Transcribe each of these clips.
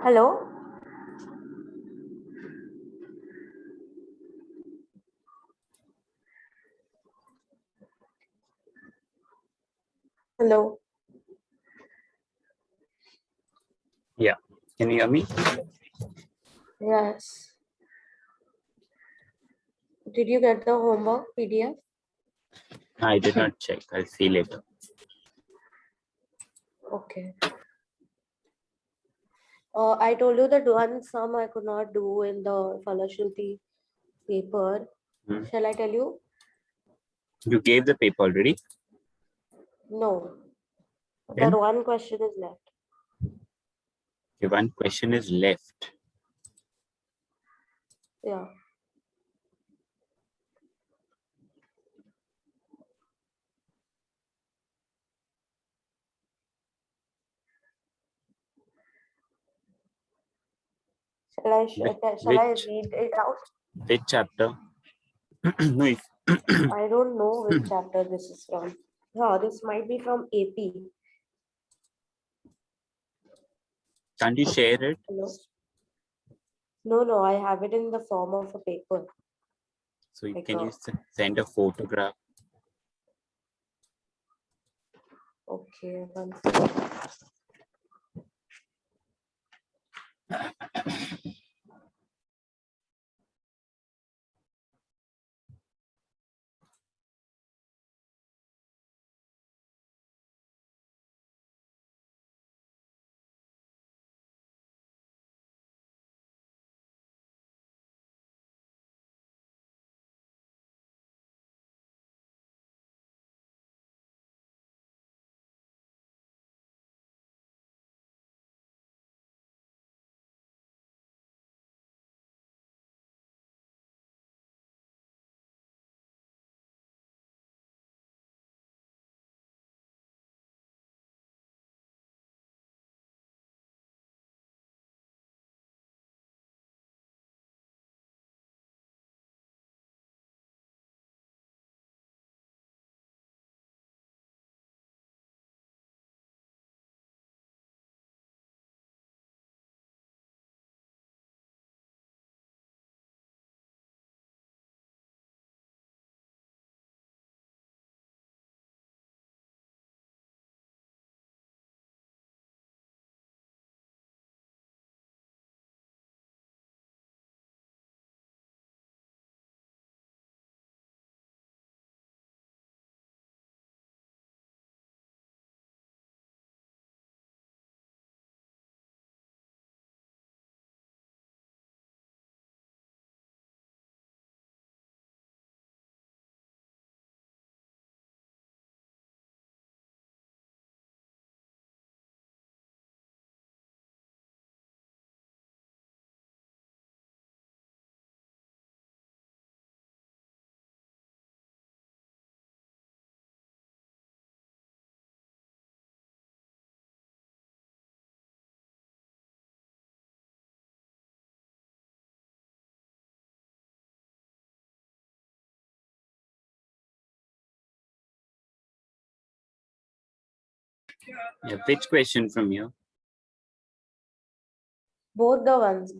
Hello? Hello? Yeah. Can you hear me? Yes. Did you get the homework PDF? I did not check. I'll see later. Okay. I told you that one sum I could not do in the Falashruti paper. Hmm. Shall I tell you? You gave the paper already? No. Then? That one question is left. Okay, one question is left. Yeah. Shall I read it out? Which chapter? No, if I don't know which chapter this is from. Yeah, this might be from AP. can't you share it? Hello? No, I have it in the form of a paper. So Like can you send a photograph? Okay, one second. Yeah, which question from you? Both the ones.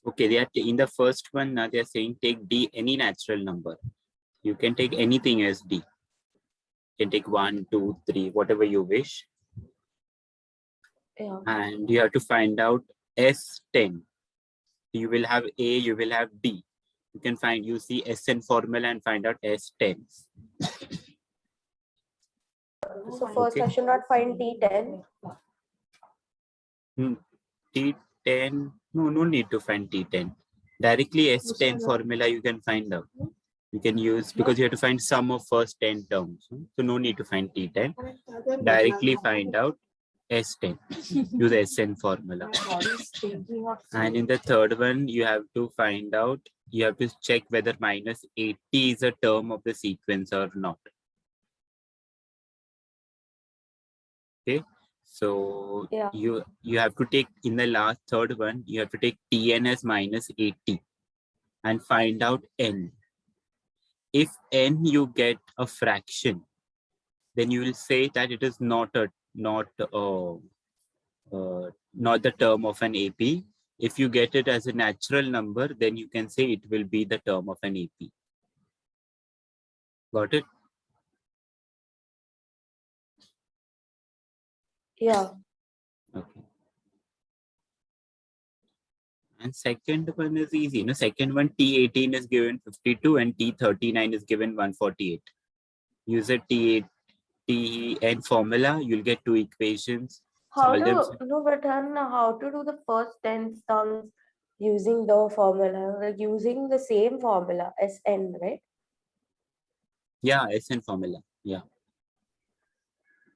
Okay, they are in the first one. Now they are saying take D, any natural number. You can take anything as D. You can take 1, 2, 3, whatever you wish. Yeah. And you have to find out S10. You will have A, you will have D. You can find, you see SN formula and find out S10. So first I should not find T10. T10, no need to find T10. Directly S10 formula you can find out. You can use, because you have to find sum of first 10 terms. So no need to find T10. Directly find out S10. Use SN formula. My body is thinking of And in the third one, you have to find out, you have to check whether minus 80 is a term of the sequence or not. Okay. So Yeah. you have to take, in the third one, you have to take Tn as minus 80 and find out n. If n you get a fraction, then you will say that it is not the term of an AP. If you get it as a natural number, then you can say it will be the term of an AP. Got it? Yeah. Okay. And second one is easy. No, second one, T18 is given 52 and T39 is given 148. Use a Tn formula, you'll get two equations. How Solve them. to no, but then how to do the first 10 terms using the formula, like using the same formula Sn, right? Yeah, SN formula. Yeah.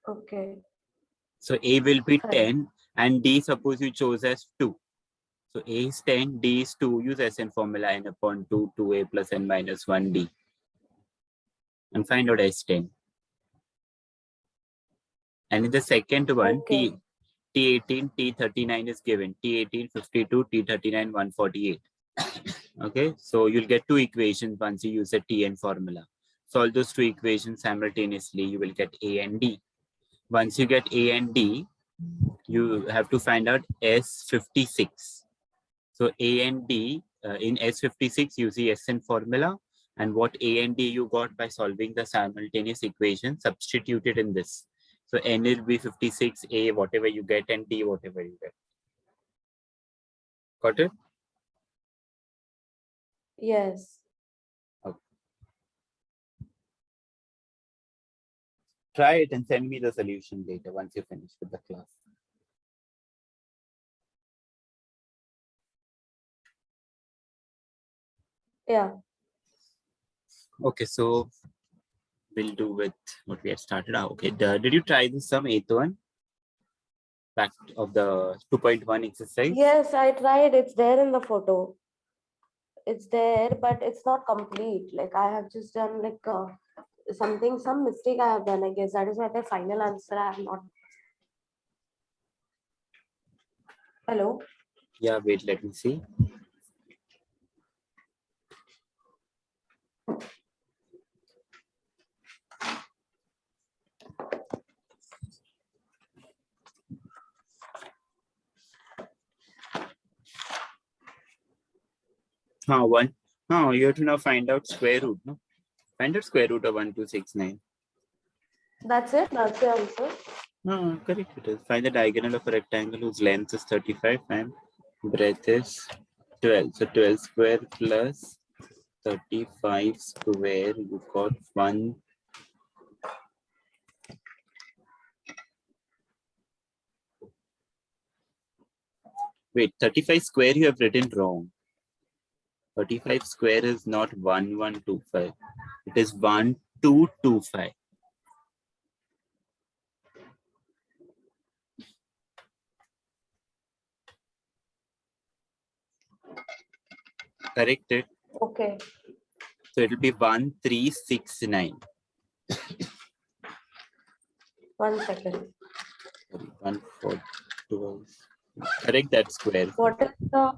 Okay. So A will be Fine. 10 and D suppose you chose as 2. So A is 10, D is 2. Use SN formula n upon 2, 2A plus n minus 1D. And find out S10. And in the second one, Okay. T18, T39 is given. T18, 52, T39, 148. Okay, so you'll get two equations once you use a Tn formula. Solve those two equations simultaneously, you will get A and D. Once you get A and D, you have to find out S56. So A and D, in S56, use the Sn formula, and what A and D you got by solving the simultaneous equation, substitute it in this. So N will be 56, A whatever you get, and D whatever you get. Got it? Yes. Okay. Try it and send me the solution later once you finish with the class. Yeah. Okay, so we'll do with what we had started out. Okay, did you try this some 8th one? Back of the 2.1 exercise? Yes, I tried. It's there in the photo. It's there, but it's not complete. Like I have just done like some mistake I have done. I guess that is why the final answer I have not. Hello. Yeah, wait, let me see. You have to now find out square root, no? Find out square root of 1269. That's it. That's the answer. No, correct it is. Find the diagonal of a rectangle whose length is 35 and breadth is 12. So 12 square plus 35 square, you got 1. Wait, 35 square you have written wrong. 35 square is not 1125. It is 1225. Correct it. Okay. So it will be 1369. 1 second. Sorry, 1412. Correct that square. What is the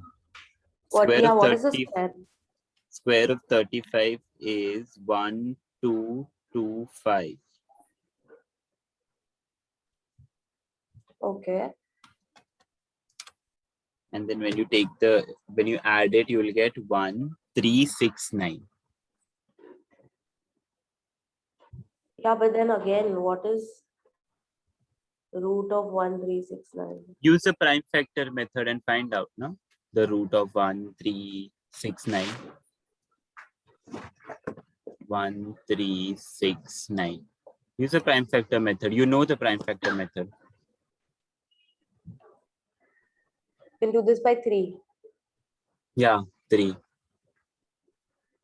what? Square Yeah. of What is the 30. square? Square of 35 is 1225. Okay. And then when you add it, you will get 1369. Yeah, but then again, what is root of 1369? Use the prime factor method and find out, no? The root of 1369. 1369. Use the prime factor method. You know the prime factor method. You can do this by 3. Yeah, 3.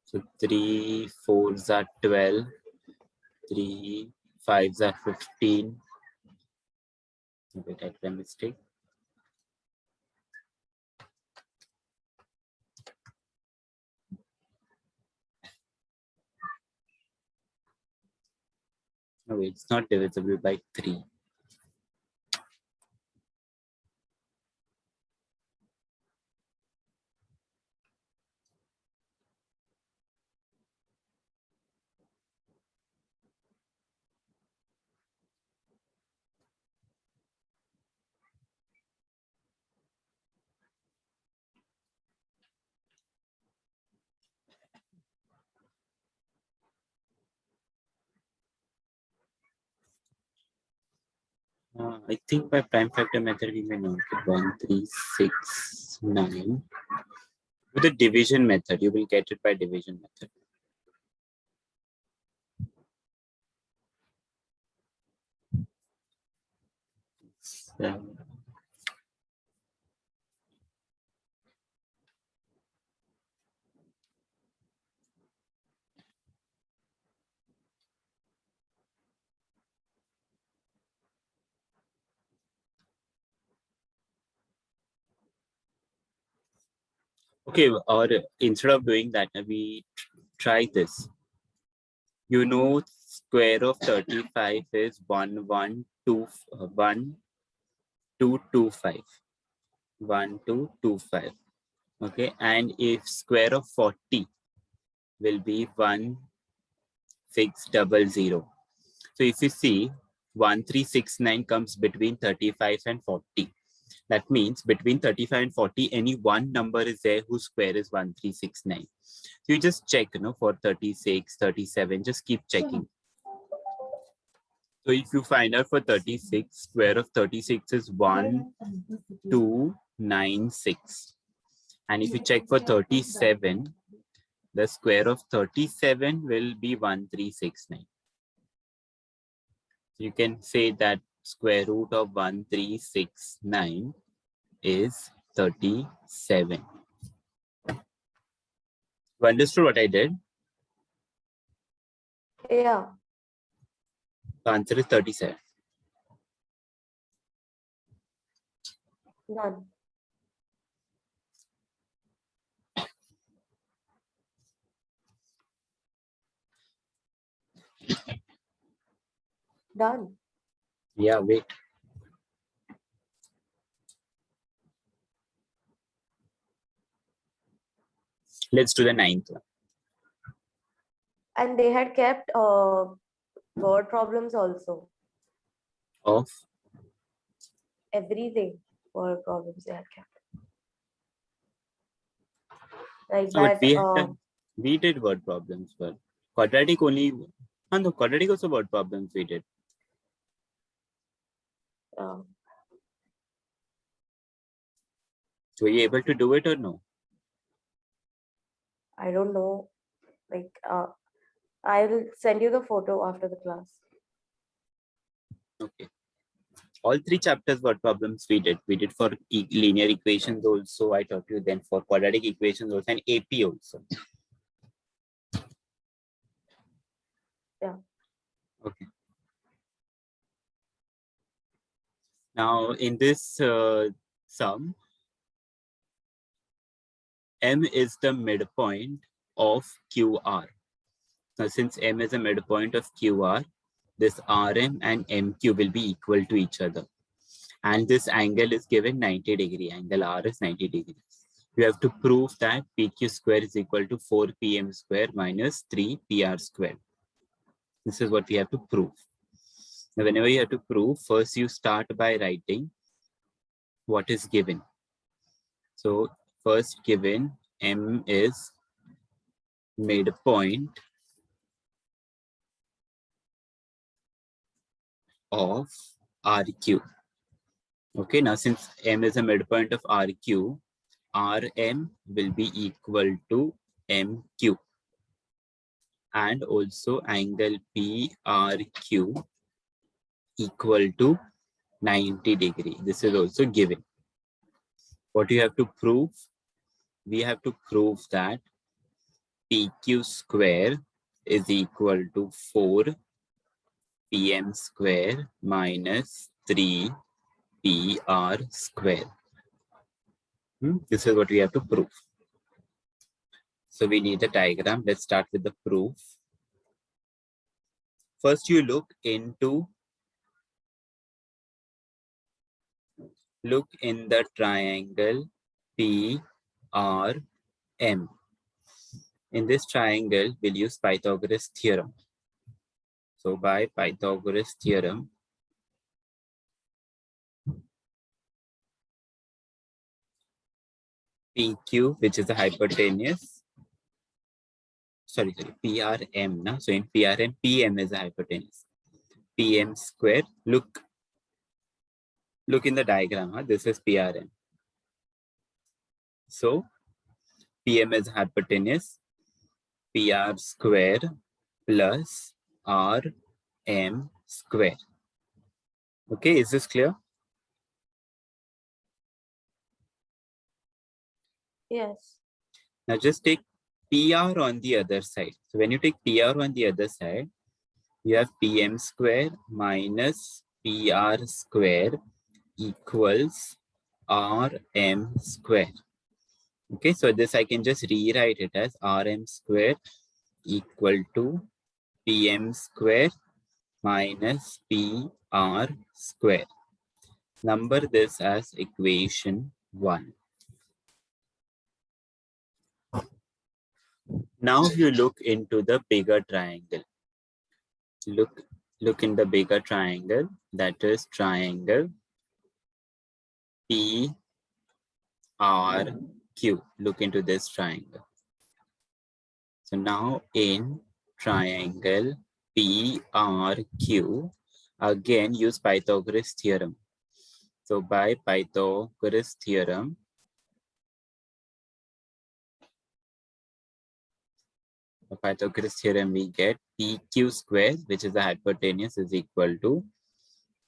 So 3 4s are 12. 3 5s are 15. Wait, I did a mistake. No, wait, it's not divisible by 3. I think by prime factor method we may not get 1, 3, 6, 9. With the division method, you will get it by division method. So, okay, or instead of doing that, we try this. You know, square of 35 is 1,225. 1,225. Okay, and if square of 40 will be 1,600. So if you see 1,369 comes between 35 and 40. That means between 35 and 40, any one number is there whose square is 1,369. So you just check, for 36, 37, just keep checking. So if you find out for 36, square of 36 is 1,296. And if you check for 37, the square of 37 will be 1,369. You can say that square root of 1,369 is 37. You understood what I did? Yeah. The answer is 37. Done. Done. Yeah, wait. Let's do the 9th one. And they had kept word problems also. Of Everything word problems they had kept. Like so what that. we did word problems, but quadratic only. No, quadratic also word problems we did. So were you able to do it or no? I don't know. Like I'll send you the photo after the class. Okay. All 3 chapters word problems we did. We did for linear equations also. I taught you then for quadratic equations also and AP also. Yeah. Okay. Now in this sum, M is the midpoint of QR. Now since M is a midpoint of QR, this RM and MQ will be equal to each other. And this angle is given 90 degree. Angle R is 90 degrees. You have to prove that PQ square is equal to 4PM square minus 3PR square. This is what we have to prove. Now, whenever you have to prove, first you start by writing what is given. So first given M is midpoint of RQ. Okay, now since M is a midpoint of RQ, RM will be equal to MQ. And also angle PRQ equal to 90 degree. This is also given. What you have to prove? We have to prove that PQ square is equal to 4 PM square minus 3 PR square. This is what we have to prove. So we need a diagram. Let's start with the proof. First, you look in the triangle PRM. In this triangle, we'll use Pythagoras theorem. So by Pythagoras theorem, PQ, which is the hypotenuse, PRM. Now, so in PRM, PM is the hypotenuse. PM square. Look in the diagram. This is PRM. So PM is hypotenuse. PR square plus RM square. Okay, is this clear? Yes. Now just take PR on the other side. So when you take PR on the other side, you have PM square minus PR square equals RM square. Okay, so this I can just rewrite it as RM square equal to PM square minus PR square. Number this as equation 1. Now you look into the bigger triangle. Look in the bigger triangle, that is triangle PRQ. Look into this triangle. So now in triangle PRQ, again use Pythagoras theorem. So by Pythagoras theorem, we get PQ square, which is the hypotenuse, is equal to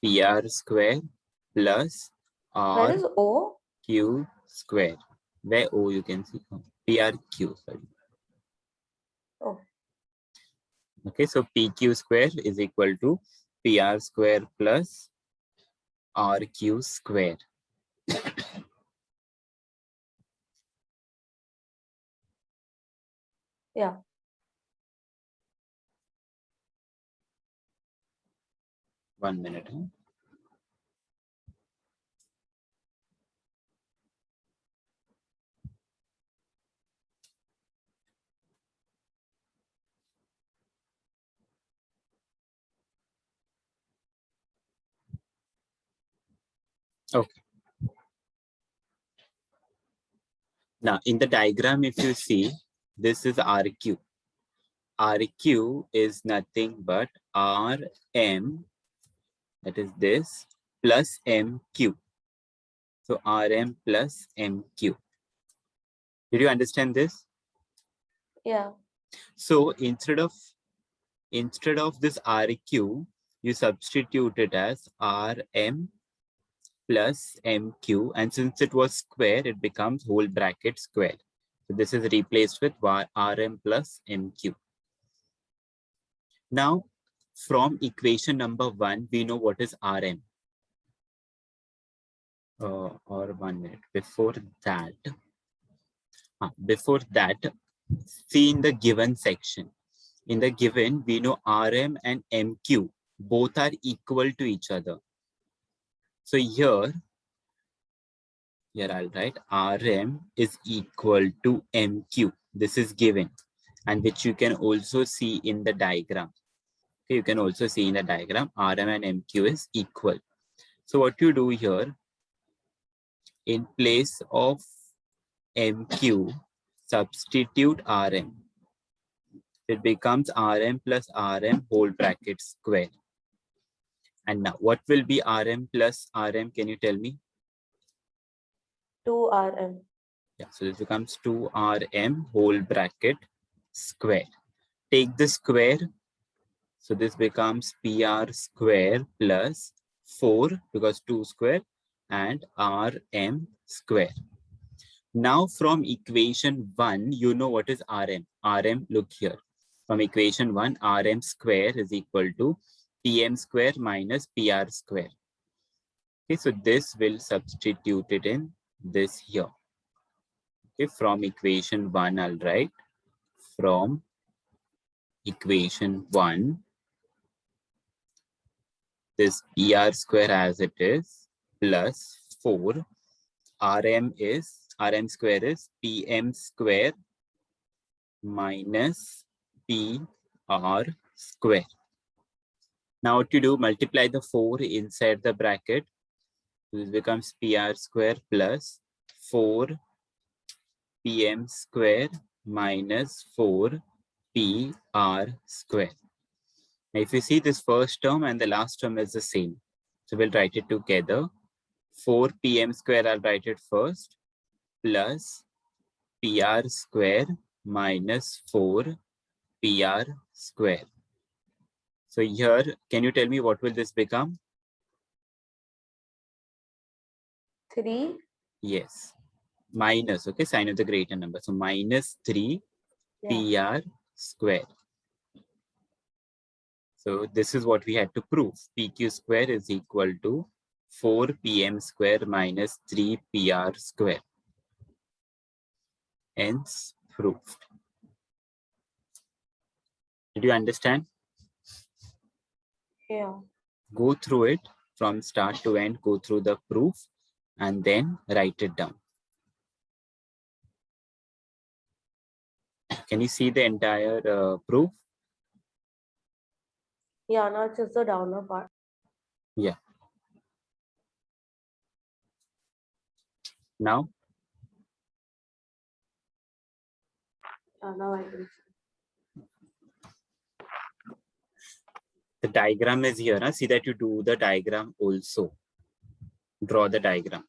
PR square plus Where is O? RQ square. Where O you can see? PRQ, sorry. Oh. Okay, so PQ square is equal to PR square plus RQ square. Yeah. One minute. Okay. Now in the diagram, if you see, this is RQ. RQ is nothing but RM, that is this, plus MQ. So RM plus MQ. Did you understand this? Yeah. So instead of this RQ, you substitute it as RM plus MQ, and since it was square, it becomes whole bracket square. So this is replaced with RM plus MQ. Now, from equation number 1, we know what is RM. Or 1 minute before that, see in the given section. In the given, we know RM and MQ both are equal to each other. So here I'll write RM is equal to MQ. This is given, and which you can also see in the diagram. Okay, you can also see in the diagram RM and MQ is equal. So what you do here, in place of MQ, substitute RM. It becomes RM plus RM whole bracket square. And now what will be RM plus RM? Can you tell me? 2RM. Yeah, so this becomes 2RM whole bracket square. Take the square. So this becomes PR square plus 4 because 2 square and RM square. Now from equation 1, you know what is RM. RM, look here. From equation 1, RM square is equal to PM square minus PR square. Okay, so this will substitute it in this here. Okay, from equation 1, I'll write from equation 1, this PR square as it is, plus 4, Rm square is PM square minus PR square. Now what you do, multiply the 4 inside the bracket. This becomes PR square plus 4 PM square minus 4 PR square. Now if you see this first term and the last term is the same. So we'll write it together. 4 PM square, I'll write it first, plus PR square minus 4 PR square. So here, can you tell me what will this become? 3. Yes, minus, okay, sign of the greater number. So minus 3 Yeah. PR square. So this is what we had to prove. PQ square is equal to 4 PM square minus 3 PR square. Hence proved. Did you understand? Yeah. Go through it from start to end, go through the proof and then write it down. Can you see the entire proof? Yeah, not just the downer part. Yeah. Now, Now I can see. the diagram is here. Huh? See that you do the diagram also. Draw the diagram.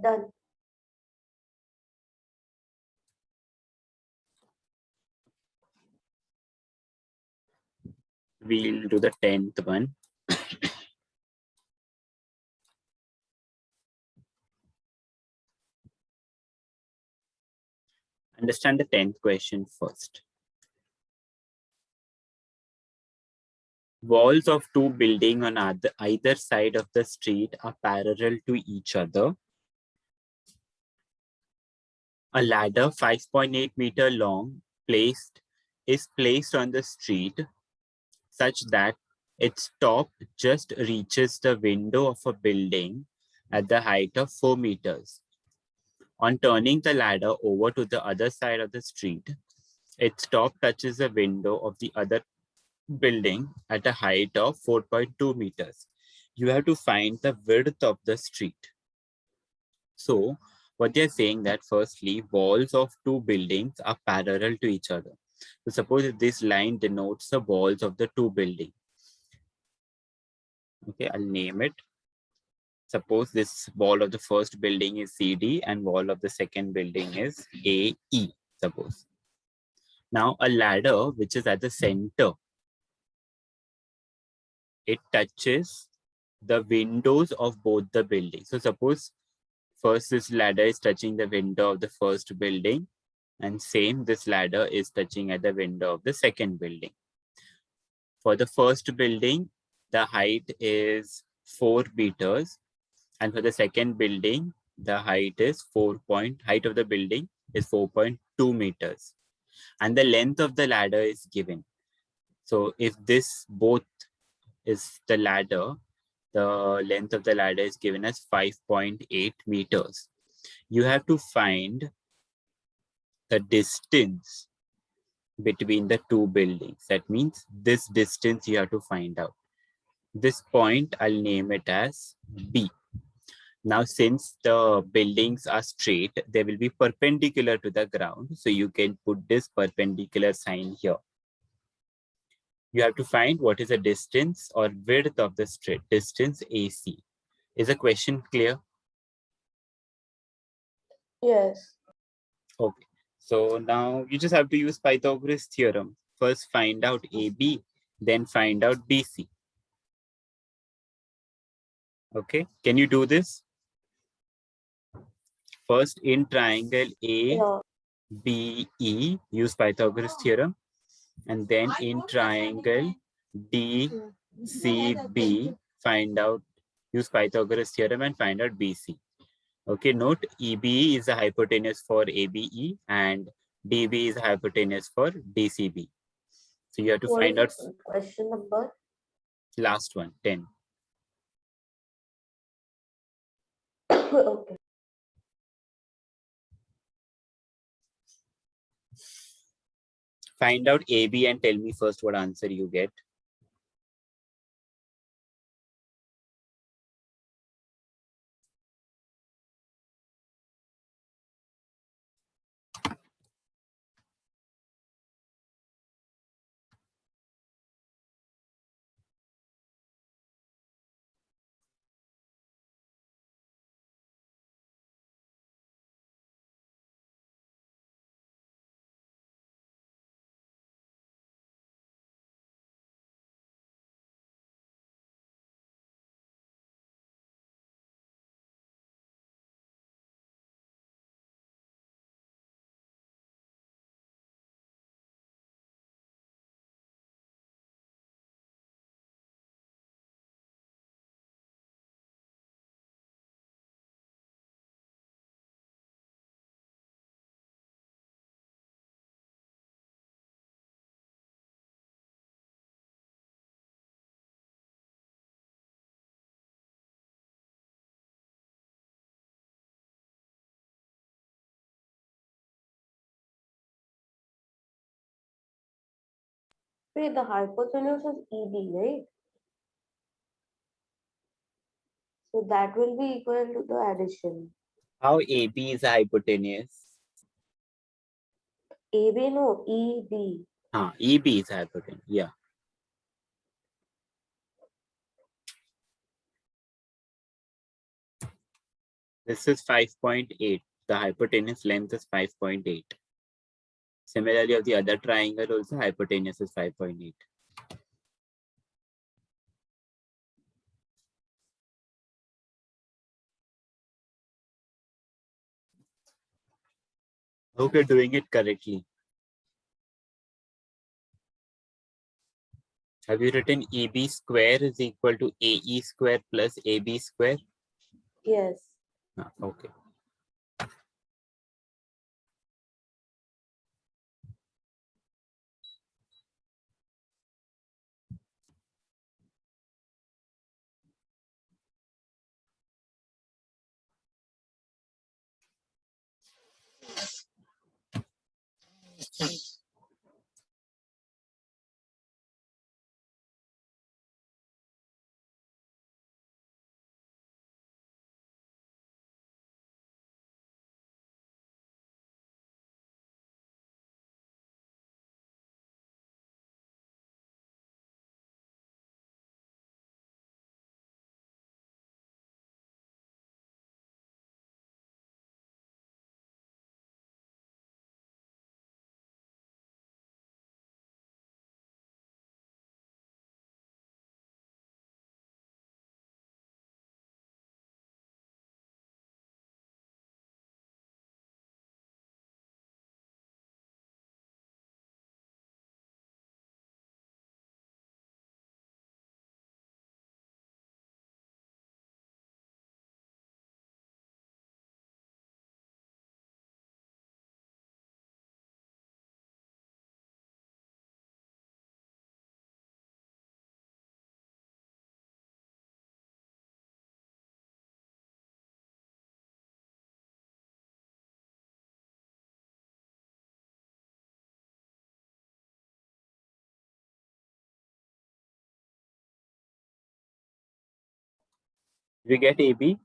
Done. We'll do the 10th one. Understand the 10th question first. Walls of two buildings on either side of the street are parallel to each other. A ladder 5.8 meter long is placed on the street such that its top just reaches the window of a building at the height of 4 meters. On turning the ladder over to the other side of the street, its top touches the window of the other building at a height of 4.2 meters. You have to find the width of the street. So what they're saying that firstly, walls of two buildings are parallel to each other. So suppose if this line denotes the walls of the two buildings. Okay, I'll name it. Suppose this wall of the first building is CD and wall of the second building is AE, suppose. Now a ladder which is at the center, it touches the windows of both the buildings. So suppose first this ladder is touching the window of the first building and same this ladder is touching at the window of the second building. For the first building, the height is 4 meters. And for the second building, the height of the building is 4.2 meters. And the length of the ladder is given. So if this both is the ladder, the length of the ladder is given as 5.8 meters. You have to find the distance between the two buildings. That means this distance you have to find out. This point, I'll name it as B. Now, since the buildings are straight, they will be perpendicular to the ground. So you can put this perpendicular sign here. You have to find what is the distance or width of the straight distance AC. Is the question clear? Yes. Okay. So now you just have to use Pythagoras theorem. First find out AB, then find out BC. Okay. Can you do this? First in triangle ABE, use Pythagoras theorem. And then in triangle DCB, use Pythagoras theorem and find out BC. Okay, note EBE is the hypotenuse for ABE and DB is the hypotenuse for DCB. So you have to find out question number. Last one, 10. Okay. Find out AB and tell me first what answer you get. Wait, the hypotenuse is EB, right? So that will be equal to the addition. How AB is a hypotenuse? AB, no, EB. EB is a hypotenuse, yeah. This is 5.8. The hypotenuse length is 5.8. Similarly, of the other triangle also, hypotenuse is 5.8. Hope you're doing it correctly. Have you written EB square is equal to AE square plus AB square? Yes. Okay. We get AB.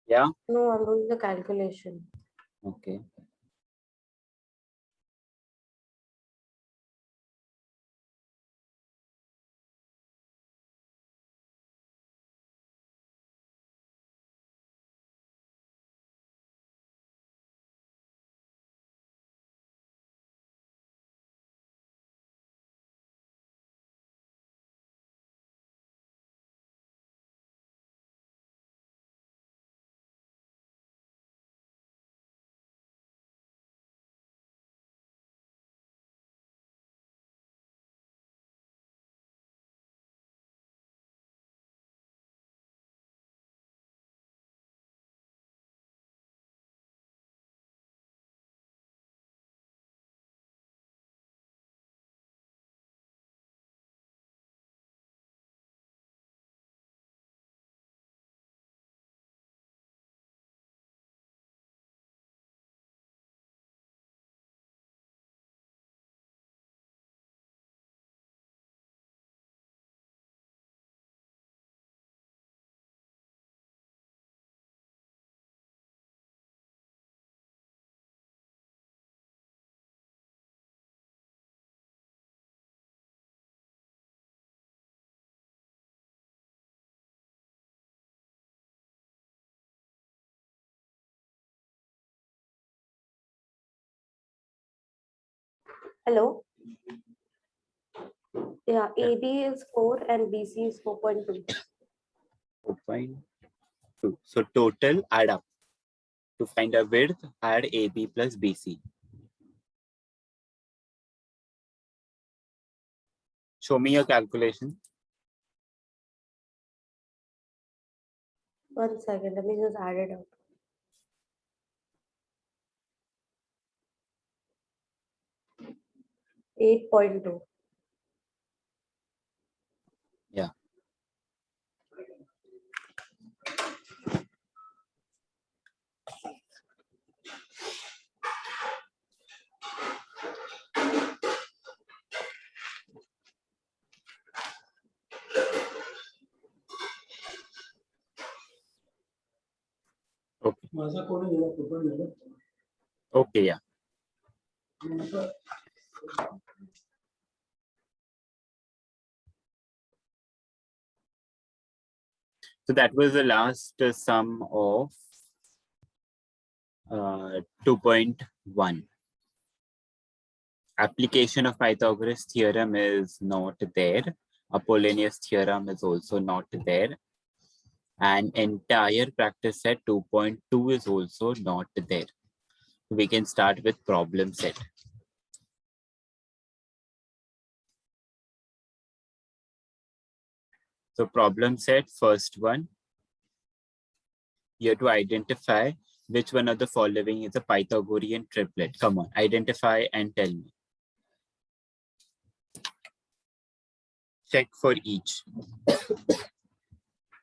Yeah. No, I'm doing the calculation. Okay. Hello? Yeah, Yeah. AB is 4 and BC is 4.2. 4.2. So total add up. To find a width, add AB plus BC. Show me your calculation. 1 second, let me just add it up. 8.2. Yeah. Okay. Okay, yeah. So that was the last sum of 2.1. Application of Pythagoras theorem is not there. Apollonius theorem is also not there. And entire practice set 2.2 is also not there. We can start with problem set. So problem set, first one, you have to identify which one of the following is a Pythagorean triplet. Come on, identify and tell me. Check for each.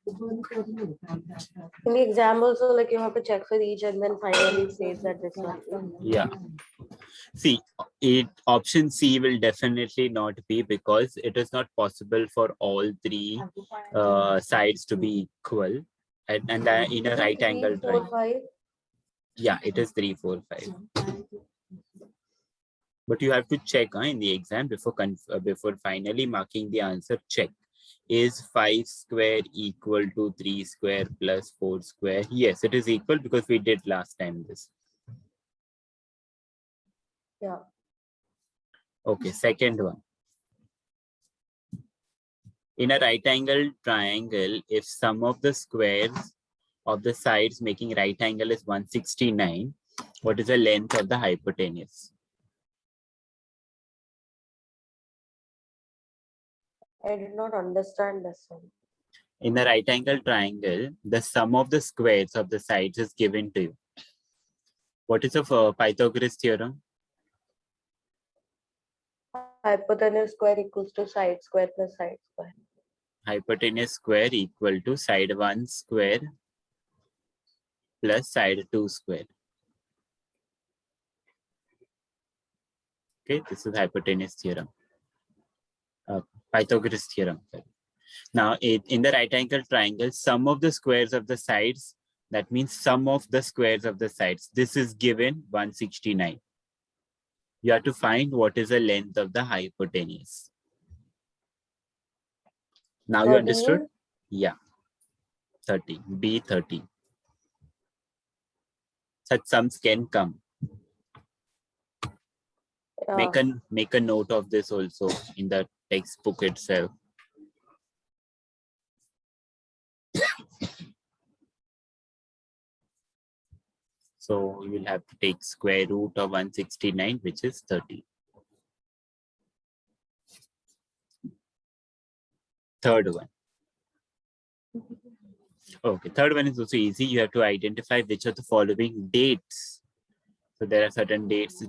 In the exam also, like you have to check for each and then finally say that this one. Yeah. See, option C will definitely not be, because it is not possible for all three sides to be equal. And in a right angle 3, 4, triangle. 5. Yeah, it is 3, 4, 5. But you have to check in the exam before finally marking the answer. Check, is 5 square equal to 3 square plus 4 square? Yes, it is equal, because we did last time this. Yeah. Okay, second one. In a right angle triangle, if sum of the squares of the sides making right angle is 169, what is the length of the hypotenuse? I did not understand this one. In a right angle triangle, the sum of the squares of the sides is given to you. What is the Pythagoras theorem? Hypotenuse square equals to side square plus side square. Hypotenuse square equal to side 1 square plus side 2 square. Okay, this is hypotenuse theorem. Pythagoras theorem. Now, in the right angle triangle, sum of the squares of the sides, that means sum of the squares of the sides. This is given 169. You have to find what is the length of the hypotenuse. Now 13. you understood? Yeah. 30. B 30. Such sums can come. Yeah. Make a note of this also in the textbook itself. So you'll have to take square root of 169, which is 30. Third one. Okay, third one is also easy. You have to identify which of the following dates. So there are certain dates.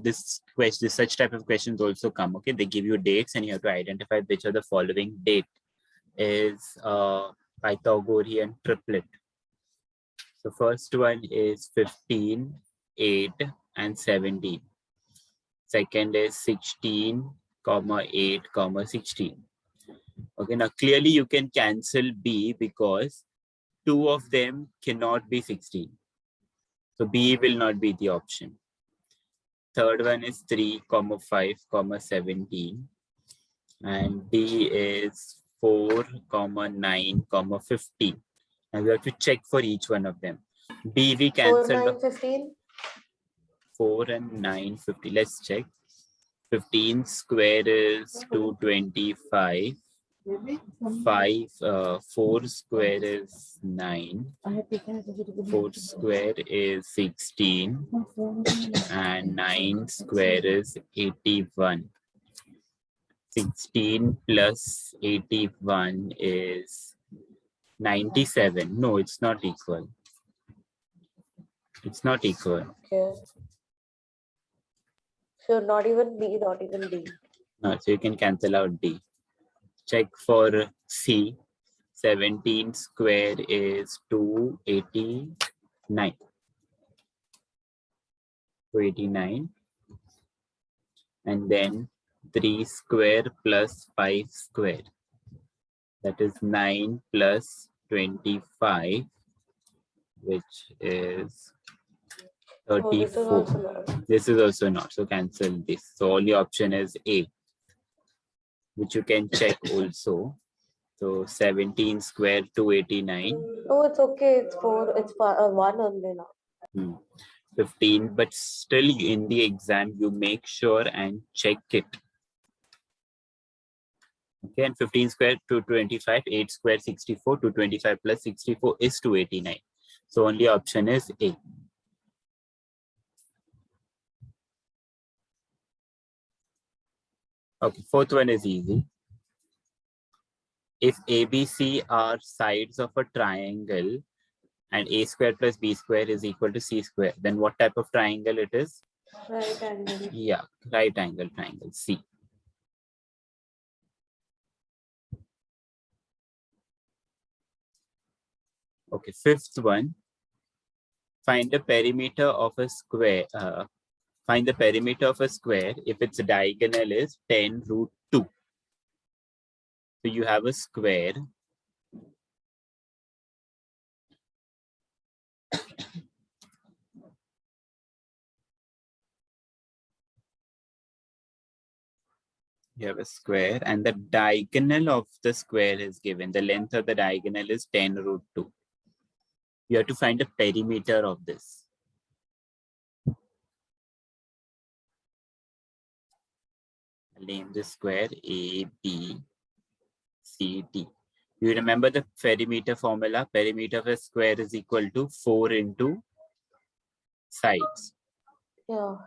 Such type of questions also come. Okay, they give you dates and you have to identify which of the following date is Pythagorean triplet. So first one is 15, 8, and 17. Second is 16, 8, 16. Okay, now clearly you can cancel B because two of them cannot be 16. So B will not be the option. Third one is 3, 5, 17. And D is 4, 9, 15. And we have to check for each one of them. B we 4, cancelled. 9, 15. 4 and 9, 50. Let's check. 15 square is 225. 4 square is 9. 4 square is 16. And 9 square is 81. 16 plus 81 is 97. No, it's not equal. It's not equal. Okay. So not even B, not even D. No, so you can cancel out D. Check for C. 17 square is 289. 289. And then 3 square plus 5 square. That is 9 plus 25, which is 34. This is also not. So cancel this. So only option is A, which you can check also. So 17 square 289. Oh, it's okay. It's 4. It's 1 only now. 15, but still in the exam, you make sure and check it. Okay, and 15 square 225, 8 square 64, 225 plus 64 is 289. So only option is A. Okay, fourth one is easy. If ABC are sides of a triangle and A square plus B square is equal to C square, then what type of triangle it is? Right angle. Yeah, right angle triangle, C. Okay, fifth one. Find the perimeter of a square. Find the perimeter of a square if its diagonal is 10 root 2. So you have a square. You have a square and the diagonal of the square is given. The length of the diagonal is 10 root 2. You have to find the perimeter of this. I'll name this square A, B, C, D. You remember the perimeter formula? Perimeter of a square is equal to 4 into sides. Yeah.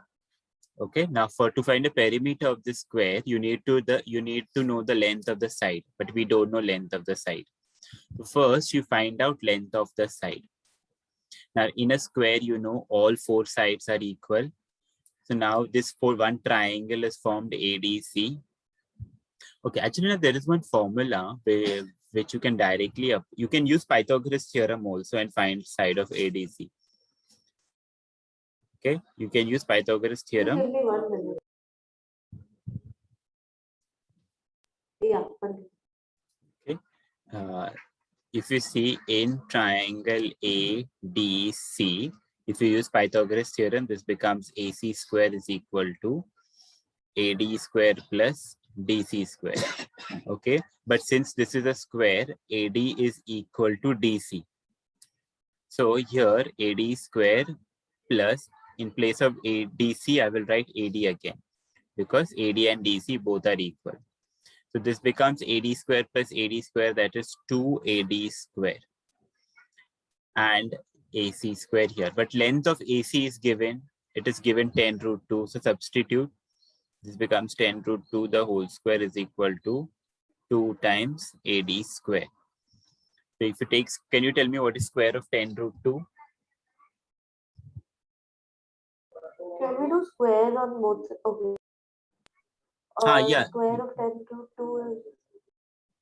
Okay, now to find the perimeter of this square, you need to know the length of the side, but we don't know length of the side. So first, you find out length of the side. Now, in a square, you know all 4 sides are equal. So now this one triangle is formed ADC. Okay, actually, now there is one formula which you can directly you can use Pythagoras theorem also and find side of ADC. Okay, you can use Pythagoras theorem. Give me 1 minute. Yeah. Okay. If you see in triangle ADC, if you use Pythagoras theorem, this becomes AC square is equal to AD square plus DC square. Okay, but since this is a square, AD is equal to DC. So here AD square plus, in place of DC, I will write AD again because AD and DC both are equal. So this becomes AD square plus AD square, that is 2AD square. And AC square here. But length of AC is given. It is given 10 root 2. So substitute. This becomes 10 root 2. The whole square is equal to 2 times AD square. So if you take, can you tell me what is square of 10 root 2? Can we do square on both? Okay. Yeah. Square of 10 to 2 is.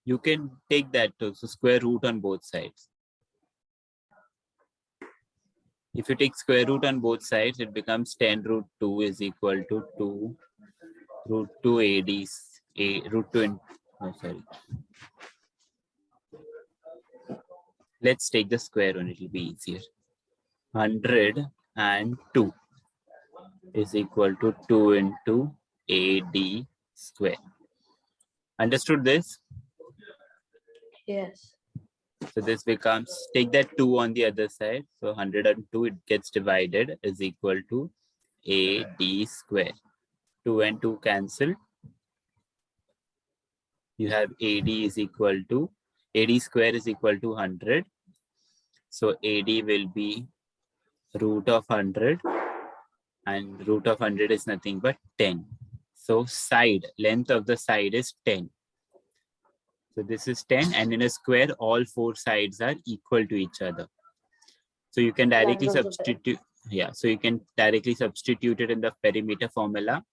You can take that too. So square root on both sides. If you take square root on both sides, it becomes 10 root 2 is equal to 2 root 2 ADs. Root 2 in, oh, sorry. Let's take the square one, it will be easier. 102 is equal to 2 into AD square. Understood this? Yes. So this becomes, take that 2 on the other side. So 102, it gets divided, is equal to AD square. 2 and 2 cancel. You have AD is equal to, AD square is equal to 100. So AD will be root of 100. And root of 100 is nothing but 10. So side, length of the side is 10. So this is 10, and in a square, all 4 sides are equal to each other. So you can directly substitute, so you can directly substitute it in the perimeter formula.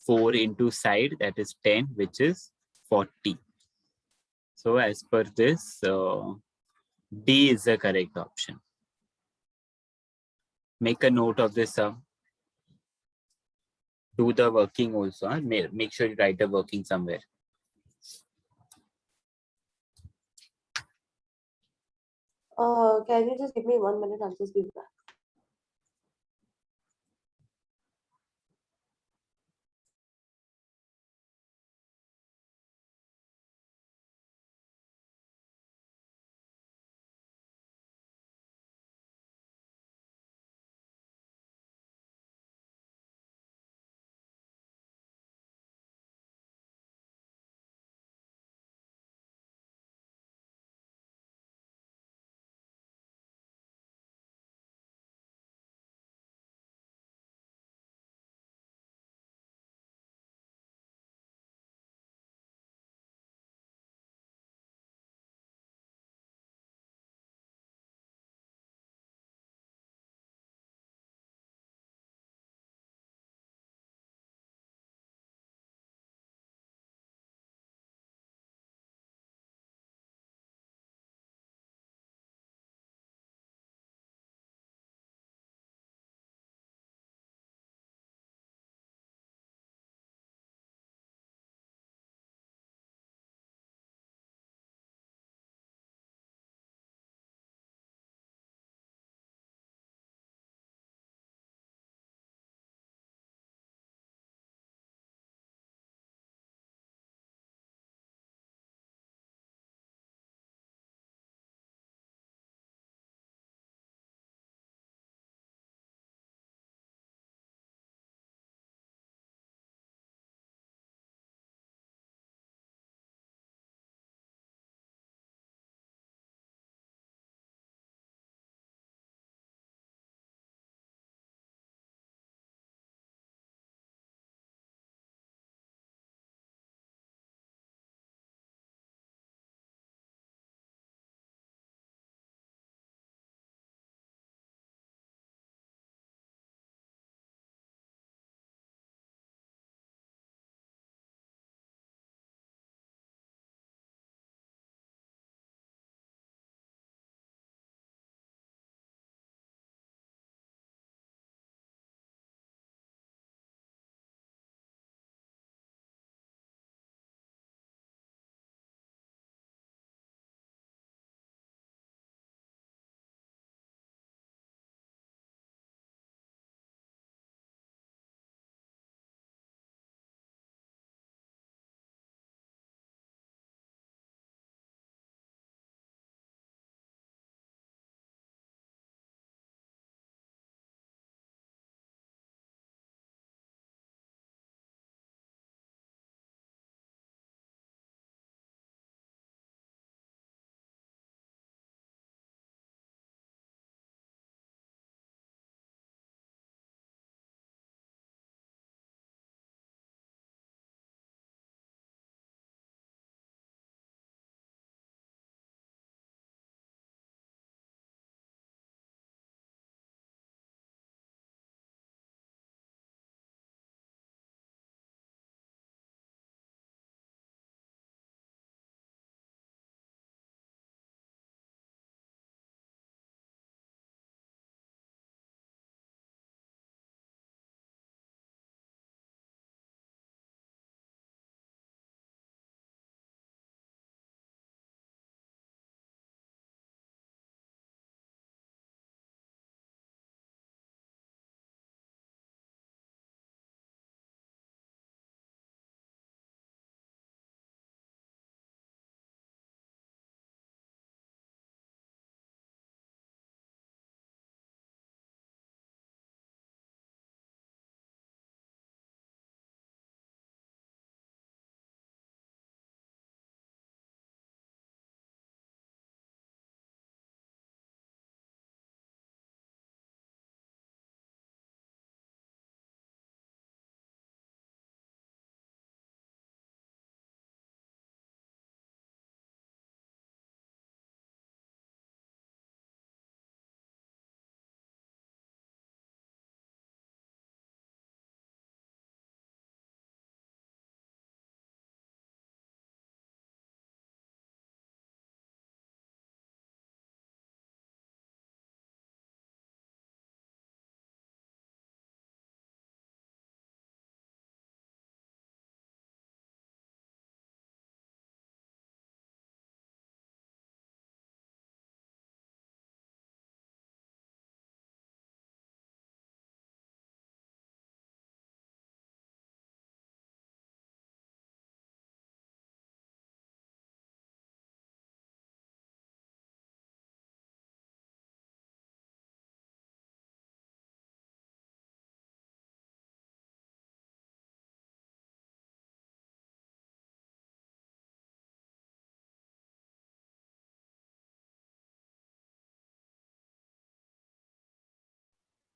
4 into side, that is 10, which is 40. So as per this, D is the correct option. Make a note of this. Do the working also. Make sure you write the working somewhere. Can you just give me 1 minute? I'll just be back.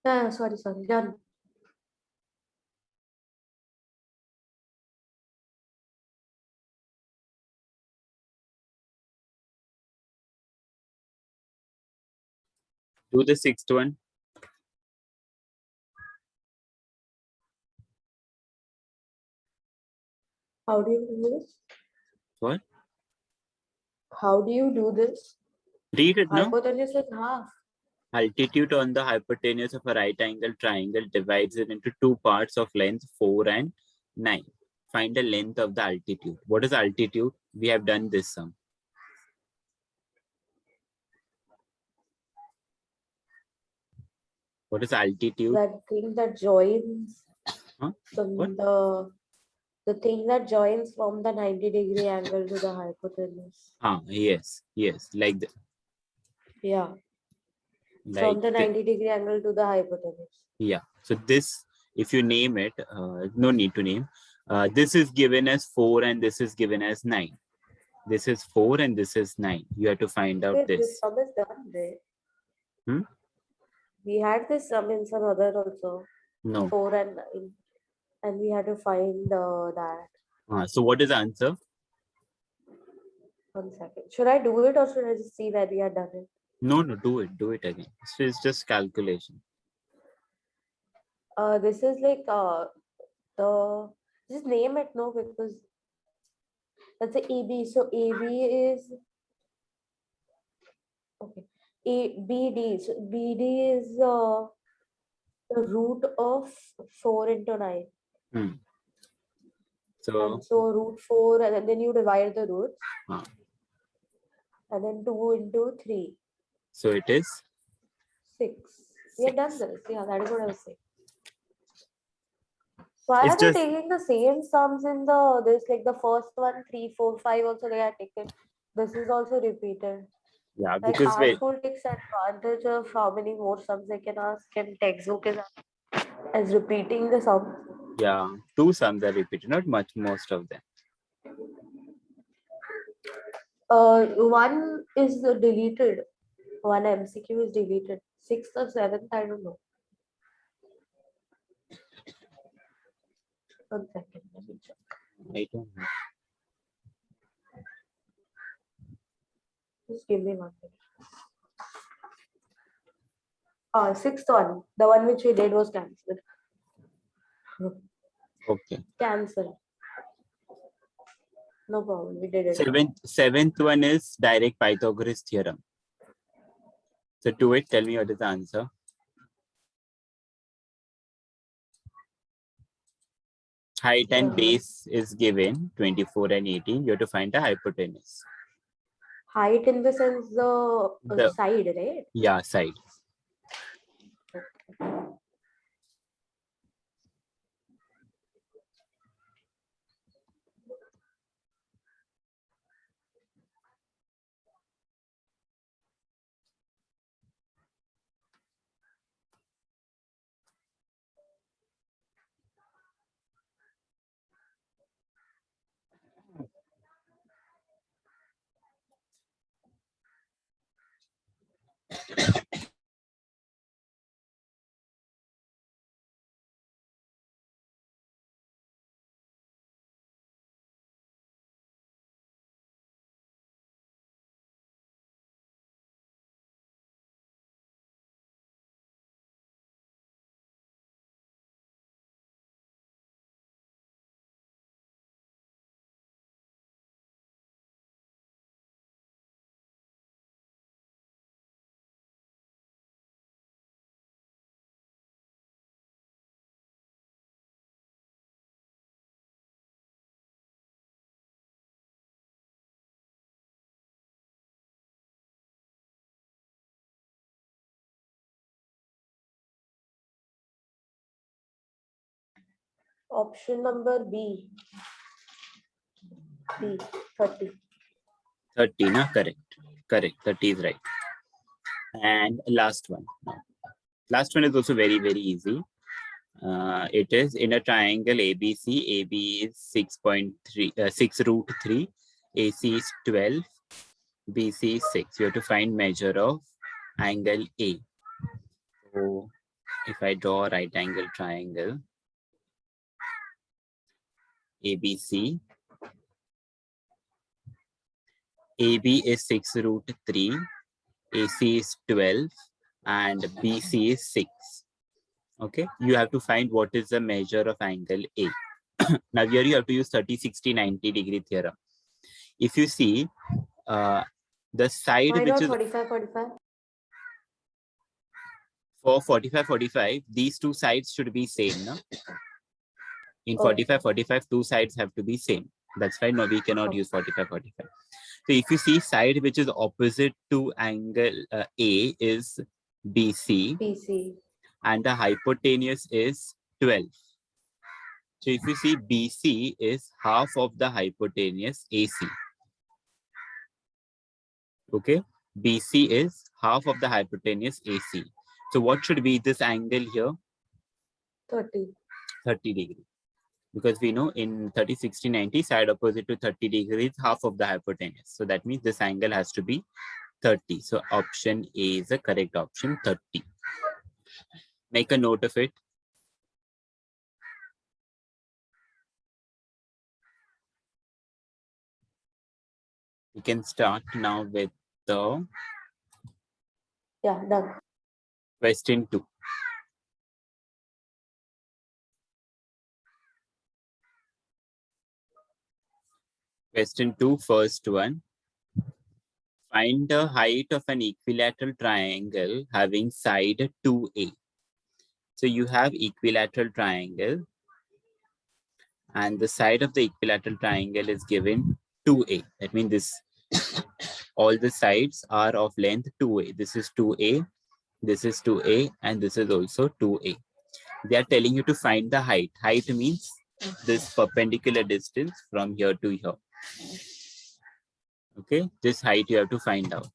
Sorry, done. Do the sixth one. How do you do this? What? How do you do this? Read it now. Hypotenuse is half. Altitude on the hypotenuse of a right angle triangle divides it into two parts of length 4 and 9. Find the length of the altitude. What is altitude? We have done this sum. What is altitude? That thing that joins Huh? from What? the thing that joins from the 90-degree angle to the hypotenuse. Yes, like that. Yeah. Like From the 90-degree angle to the hypotenuse. Yeah. So this, if you name it, no need to name. This is given as 4 and this is given as 9. This is 4 and this is 9. You have to find out Wait, this. this sum is done there. Hmm? We had this sum in some other also. No. 4 and 9. And we had to find that. So what is the answer? 1 second. Should I do it or should I just see where we had done it? No, do it. Do it again. It's just calculation. This is like just name it, no, because that's a AB. So AB is okay. BD. So BD is the root of 4 into 9. So root 4, and then you divide the roots. uh, And then 2 into 3. So it is 6. We have done this. Yeah, that is what I was saying. So It's I are they just- taking the same sums in this, like the first one, 3, 4, 5 also they are taken. This is also repeated. yeah, Like because our school takes advantage of how many more sums they can ask, and textbook is as repeating the sum. yeah, 2 sums are repeated, not much, most of them. One is deleted. One MCQ is deleted. 6th or 7th, I don't know. 1 second, let me check. I don't know. Just give me 1 minute. 6th one, the one which we did was cancelled. Okay. Cancel. No problem, we did it. Seventh one is direct Pythagoras theorem. So to it, tell me what is the answer. Height and base is given 24 and 18. You have to find the hypotenuse. Height in the sense the side, right? Yeah, side. Option number B. 30. 30, na? Correct. 30 is right. And last one. Last one is also very, very easy. It is in a triangle ABC. AB is 6.3, 6 root 3. AC is 12. BC is 6. You have to find measure of angle A. So if I draw a right angle triangle, ABC, AB is 6 root 3, AC is 12, and BC is 6. Okay, you have to find what is the measure of angle A. Now here you have to use 30, 60, 90 degree theorem. If you see the side Why which not is 45, 45? for 45, 45, these two sides should be same. No? In 45, 45, two sides have to be same. That's why no, we cannot use 45, 45. So if you see side which is opposite to angle A is BC, BC. and the hypotenuse is 12. So if you see BC is half of the hypotenuse AC. Okay, BC is half of the hypotenuse AC. So what should be this angle here? 30. 30 degree. Because we know in 30, 60, 90, side opposite to 30 degrees, half of the hypotenuse. So that means this angle has to be 30. So option A is the correct option, 30. Make a note of it. We can start now with the Done. question 2. Question 2, first one. Find the height of an equilateral triangle having side 2A. So you have equilateral triangle and the side of the equilateral triangle is given 2A. That means this all the sides are of length 2A. This is 2A, this is 2A, and this is also 2A. They are telling you to find the height. Height means this perpendicular distance from here to here. Okay, this height you have to find out.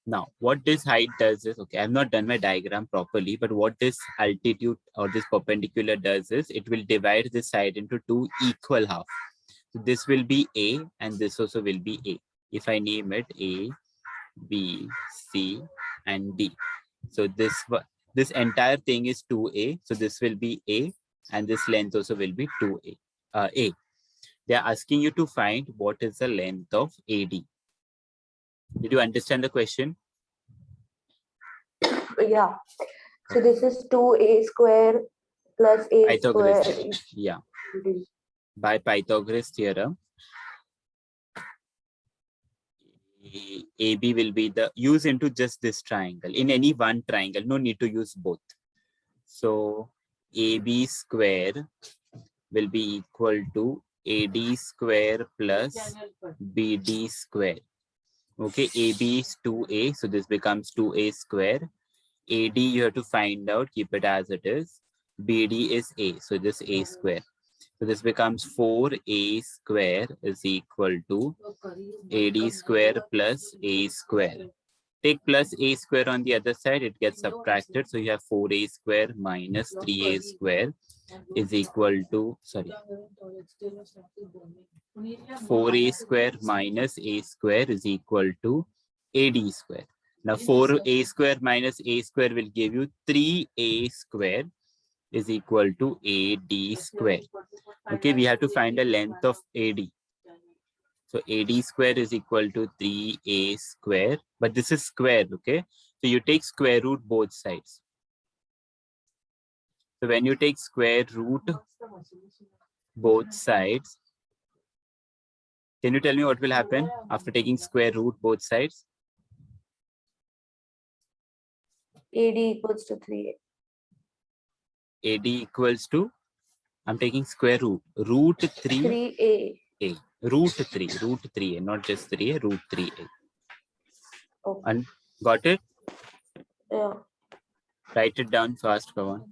Now, what this height does is, okay, I've not done my diagram properly, but what this altitude or this perpendicular does is, it will divide this side into two equal halves. So this will be A and this also will be A. If I name it A, B, C, and D. So this entire thing is 2A. So this will be A and this length also will be 2A. A. They are asking you to find what is the length of AD. Did you understand the question? Yeah. So this is 2A square plus A Pythagoras square. theorem. Yeah. By Pythagoras theorem, AB will be the use into just this triangle. In any one triangle, no need to use both. So AB square will be equal to AD square plus BD square. Okay, AB is 2A, so this becomes 2A square. AD you have to find out, keep it as it is. BD is A, so this A square. So this becomes 4A square is equal to AD square plus A square. Take plus A square on the other side, it gets subtracted. So you have 4A square minus 3A square is equal to, 4A square minus A square is equal to AD square. Now 4A square minus A square will give you 3A square is equal to AD square. Okay, we have to find the length of AD. So AD square is equal to 3A square, but this is square, okay? So you take square root both sides. So when you take square root both sides, can you tell me what will happen after taking square root both sides? AD equals to 3A. AD equals to, I'm taking square root, root 3A. Root 3A, not just 3A, root 3A. Okay. And got it? Yeah. Write it down fast, Pawan.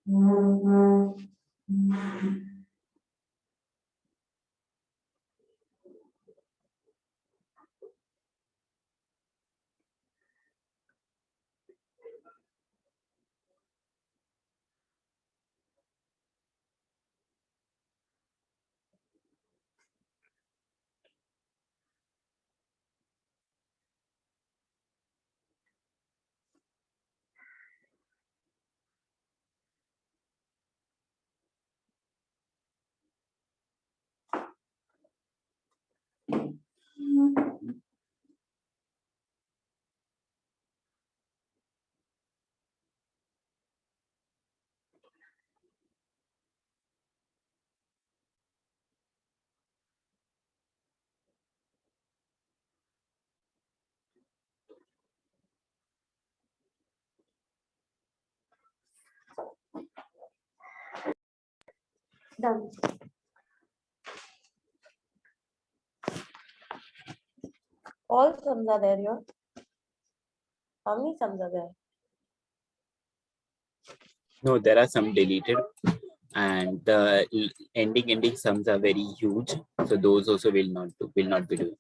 Done. All sums are there here. How many sums are there? No, there are some deleted, and the ending sums are very huge, so those also will not be doing.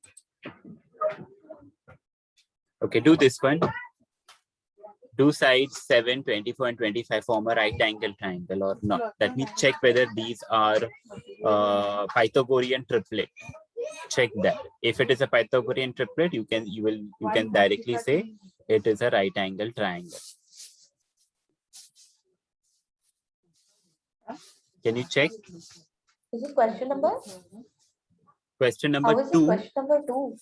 Okay, do this one. Do sides 7, 24, and 25 form a right angle triangle or not. Let me check whether these are Pythagorean triplet. Check that. If it is a Pythagorean triplet, you can directly say it is a right angle triangle. Can you check? Is it question number? Question number How is it 2. question number 2?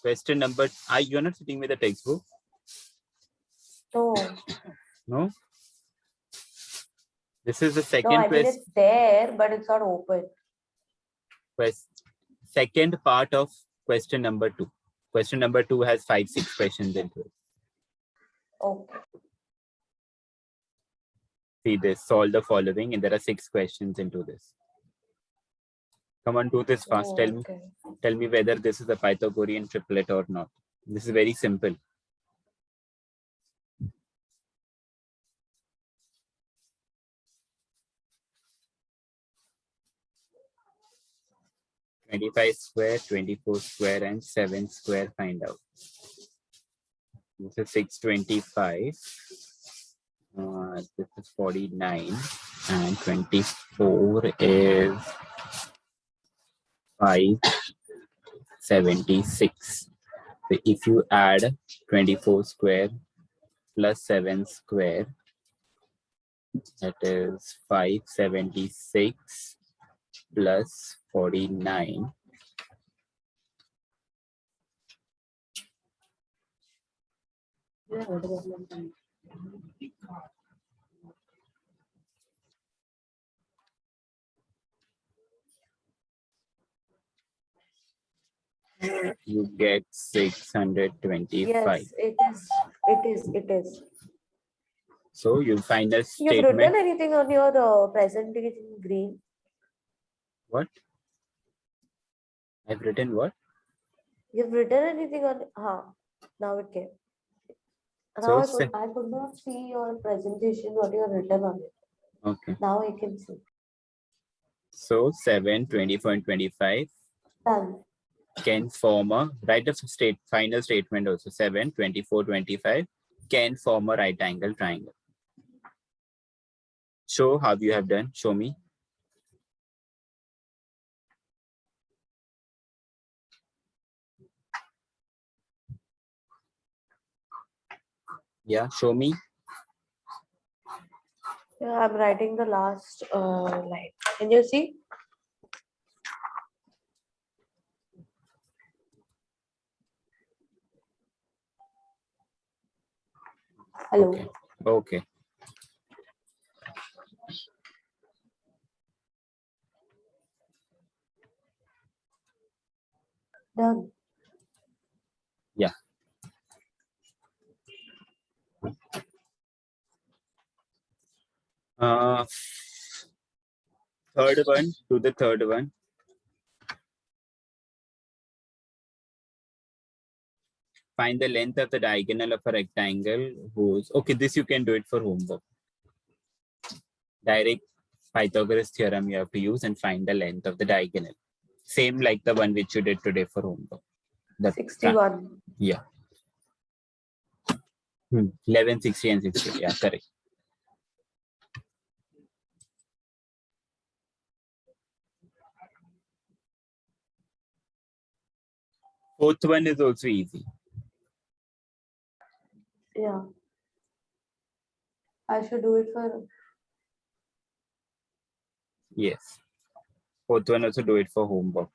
Question number. You're not sitting with the textbook? No. No. This is the No, second I mean question. it's there, but it's not open. Second part of question number 2. Question number 2 has 5-6 questions into it. Okay. See this, solve the following, and there are 6 questions into this. Come on, do this fast. Oh, Tell me whether this is a Pythagorean triplet or not. This is very simple. (25 square, 24 square, and 7 square). Find out. This is 625. This is 49, and 24 is 576. So if you add 24 square plus 7 square, that is 576 plus 49. You get 625. Yes, it is. So you find a You've statement. written anything on your presentation green? What? I've written what? You've written anything on? Now it came. Now I could not see your presentation, what you have written on it. Okay. Now I can see. So 7, 24, and 25 Done. can form a, write a final statement also. 7, 24, 25 can form a right angle triangle. Show how you have done. Show me. Yeah, show me. Yeah, I'm writing the last line. Can you see? Hello. Okay. Okay. Done. Yeah. Third one, to the third one. Find the length of the diagonal of a rectangle whose, okay, this you can do it for homework. Direct Pythagoras theorem you have to use and find the length of the diagonal. Same like the one which you did today for homework. 61. Yeah. 11, 60 and 60. Yeah, correct. Fourth one is also easy. Yeah. I should do it for. Yes. Fourth one also do it for homework.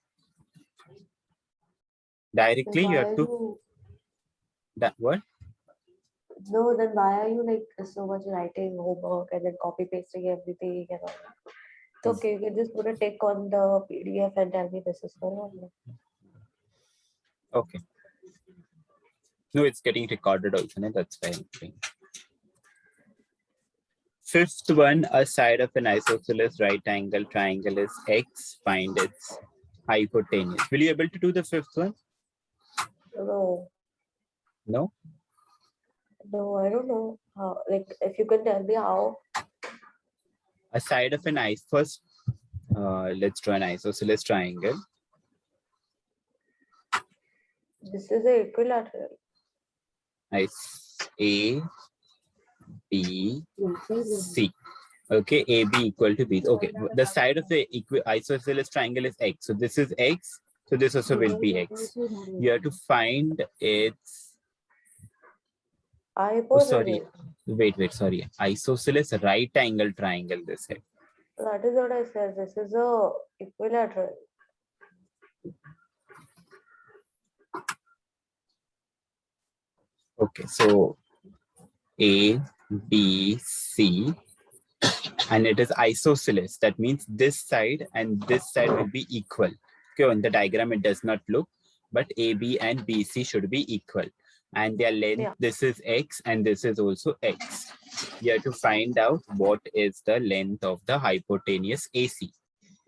Directly Why you are have to. you? That what? No, then why are you like so much writing homework and then copy pasting everything and all? It's okay, you can just put a tick on the PDF and tell me this is for homework. Okay. No, it's getting recorded also. No? That's fine. Fifth one, a side of an isosceles right angle triangle is x. Find its hypotenuse. Will you be able to do the fifth one? No, No? no, I don't know how. Like, if you can tell me how. A side of an first, let's draw an isosceles triangle. This is a equilateral. A, B, C. Okay, AB equal to B. Okay, the side of the isosceles triangle is x. So this is x. So this also will be x. You have to find its. Oh, sorry. Hypotenuse. Wait, sorry. Isosceles right angle triangle, this is. That is what I said. This is a equilateral. Okay, so A, B, C, and it is isosceles. That means this side and this side will be equal. Okay, on the diagram it does not look, but AB and BC should be equal. And their length, this is x and this is also x. You have to find out what is the length of the hypotenuse AC.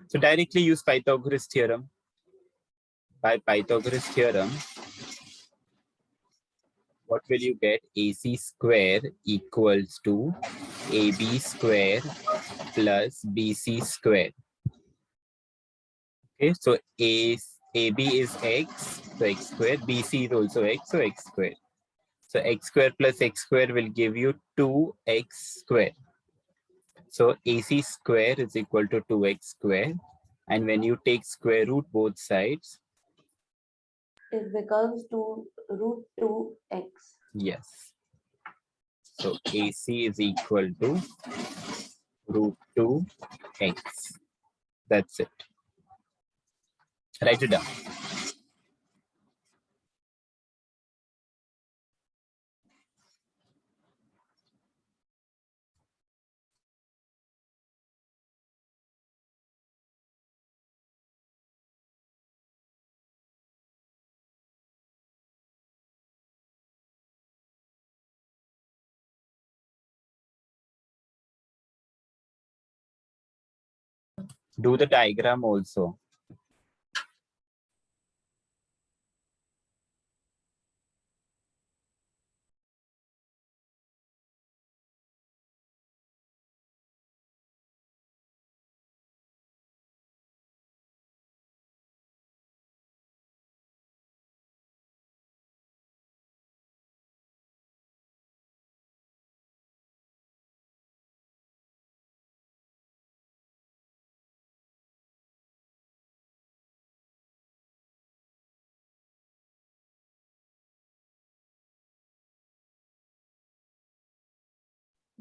So directly use Pythagoras theorem. By Pythagoras theorem, what will you get? AC square equals to AB square plus BC square. Okay, so AB is x, so x square. BC is also x, so x square. So x square plus x square will give you 2x square. So AC square is equal to 2x square. And when you take square root both sides, it becomes root 2x. yes. So AC is equal to root 2x. That's it. Write it down. Do the diagram also.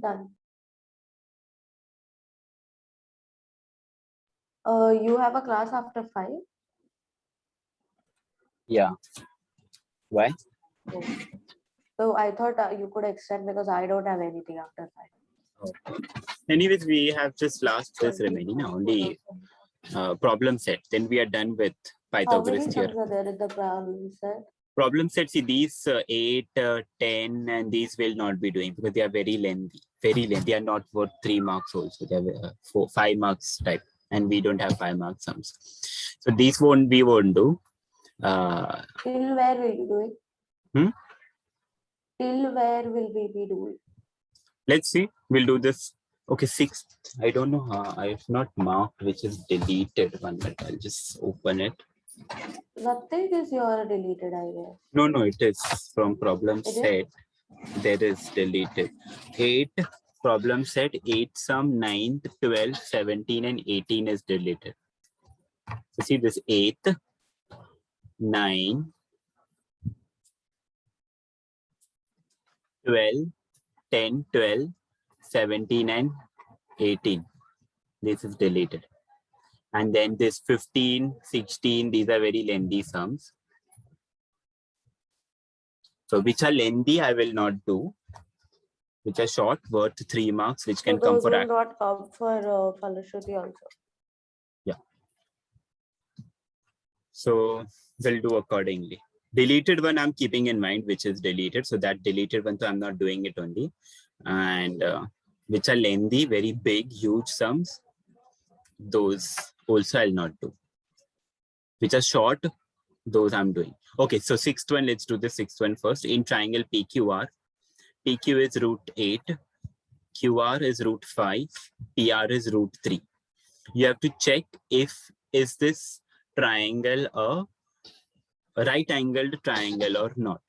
Done. You have a class after 5? Yeah. Why? Oh. So I thought you could extend because I don't have anything after 5. Okay. Anyways, we have just last this remaining now, only problem set. Then we are done with How many Pythagoras sums theorem. are there in the problem set? Problem set, see these 8, 10 and these will not be doing because they are very lengthy. Very lengthy. They are not worth 3 marks also. They are 5 marks type and we don't have 5 mark sums. So these we won't do. Till where will you do it? Till where will we be doing? Let's see. We'll do this Okay, sixth. I don't know how. I have not marked which is deleted one, but I'll just open it. Nothing is your deleted, I guess. No, it is from problem It is? set. There is deleted. 8 problem set, 8 sum, 9, 12, 17, and 18 is deleted. So see this 8, 9, 12, 10, 12, 17, and 18. This is deleted. And then this 15, 16, these are very lengthy sums. So which are lengthy, I will not do. Which are short, worth 3 marks, which So can come those for will not come for Falashruti also. Yeah. So we'll do accordingly. Deleted one I'm keeping in mind, which is deleted. So that deleted one, so I'm not doing it only. And which are lengthy, very big, huge sums, those also I'll not do. Which are short, those I'm doing. Okay, so sixth one, let's do the sixth one first. In triangle PQR, PQ is root 8, QR is root 5, PR is root 3. You have to check if is this triangle a right angled triangle or not.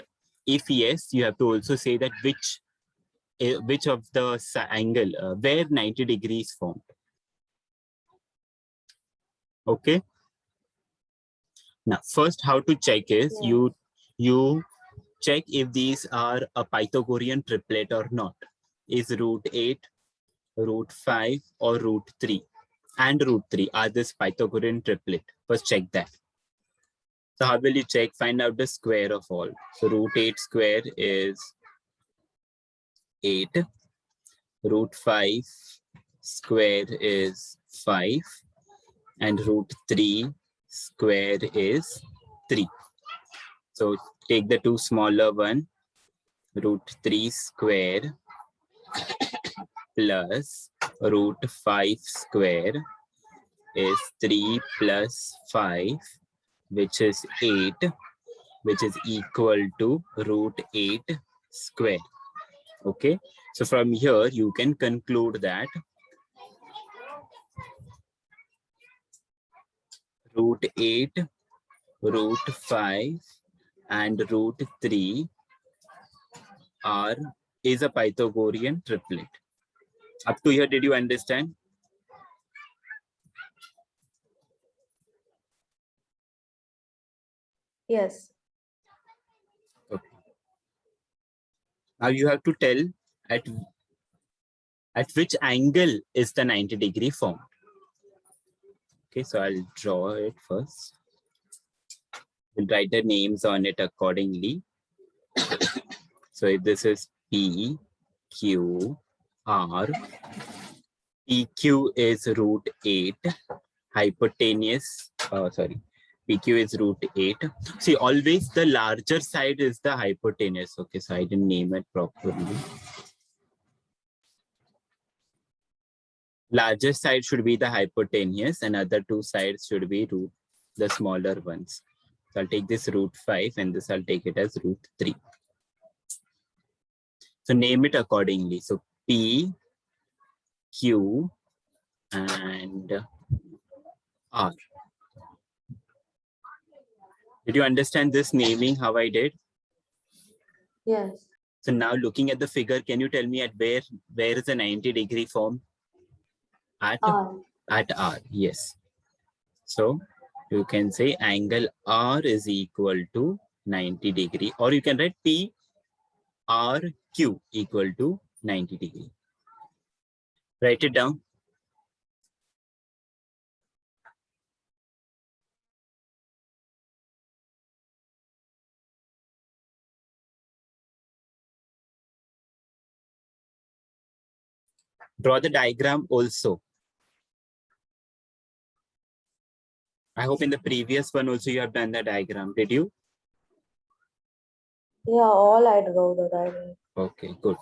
If yes, you have to also say that which of the angle where 90 degrees formed. Okay. Now, first, how to check is you check if these are a Pythagorean triplet or not. Is root 8, root 5, or root 3 and root 3 are this Pythagorean triplet? First, check that. So how will you check? Find out the square of all. So root 8 square is 8. Root 5 square is 5. And root 3 square is 3. So take the two smaller one. Root 3 square plus root 5 square is 3 plus 5, which is 8, which is equal to root 8 square. Okay, so from here you can conclude that root 8, root 5, and root 3 is a Pythagorean triplet. Up to here, did you understand? Yes. Okay. Now you have to tell at which angle is the 90 degree formed. Okay, so I'll draw it first. We'll write the names on it accordingly. So if this is P, Q, R, PQ is root 8, hypotenuse, PQ is root 8. See, always the larger side is the hypotenuse. Okay, so I didn't name it properly. Larger side should be the hypotenuse and other two sides should be the smaller ones. So I'll take this root 5 and this I'll take it as root 3. So name it accordingly. So P, Q, and R. Did you understand this naming, how I did? Yes. So now looking at the figure, can you tell me at where is the 90 degree form? At R. At R, yes. So you can say angle R is equal to 90 degree, or you can write P R Q equal to 90 degree. Write it down. Draw the diagram also. I hope in the previous one also you have done the diagram. Did you? Yeah, all I draw the diagram. Okay, good.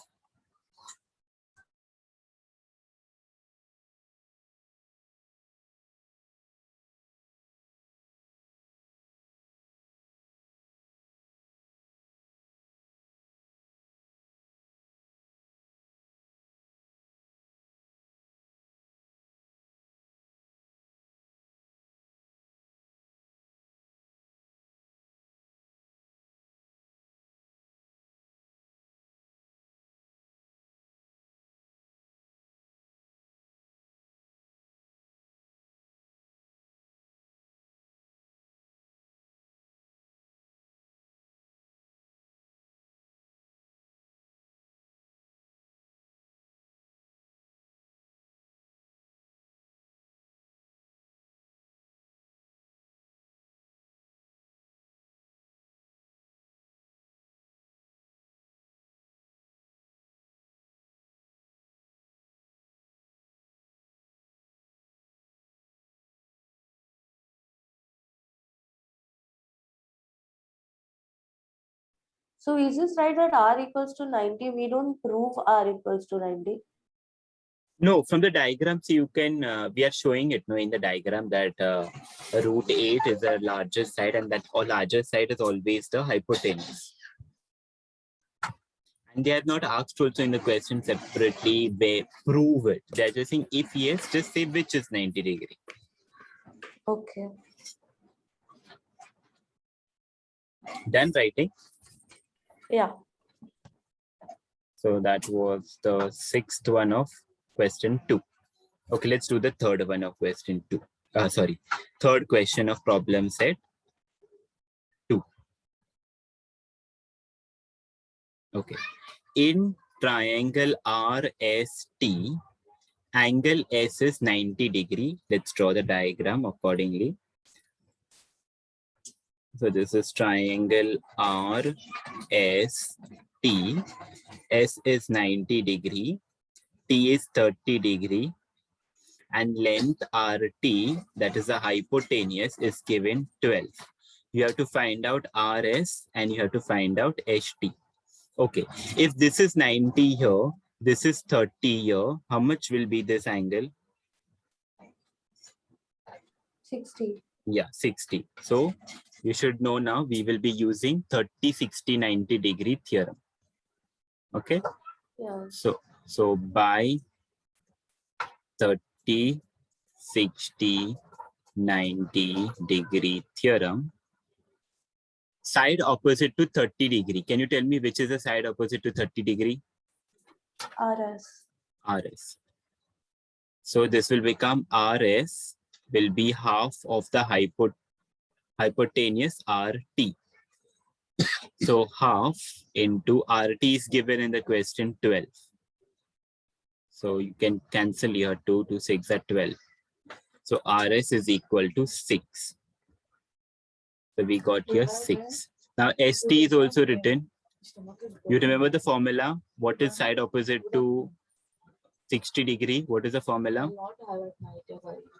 So we just write that r equals to 90. We don't prove r equals to 90. No, from the diagrams you can, we are showing it no, in the diagram that root 8 is the largest side and that larger side is always the hypotenuse. And they are not asked also in the question separately, they prove it. They're just saying if yes, just say which is 90 degree. Okay. Done writing? Yeah. So that was the sixth one of question 2. Okay, let's do the third one of question 2. Third question of problem set 2. Okay. In triangle RST, angle S is 90 degree. Let's draw the diagram accordingly. So this is triangle RST. S is 90 degree. T is 30 degree. And length RT, that is the hypotenuse, is given 12. You have to find out RS and you have to find out HT. Okay, if this is 90 here, this is 30 here, how much will be this angle? 60. Yeah, 60. So you should know now we will be using 30, 60, 90 degree theorem. Okay. Yeah. So by 30, 60, 90 degree theorem, side opposite to 30 degree. Can you tell me which is the side opposite to 30 degree? RS. RS. So this will become RS will be half of the hypotenuse RT. So half into RT is given in the question 12. So you can cancel here 2 to 6 at 12. So RS is equal to 6. So we got here 6. Now ST is also written. You remember the formula? What is side opposite to 60 degree? What is the formula?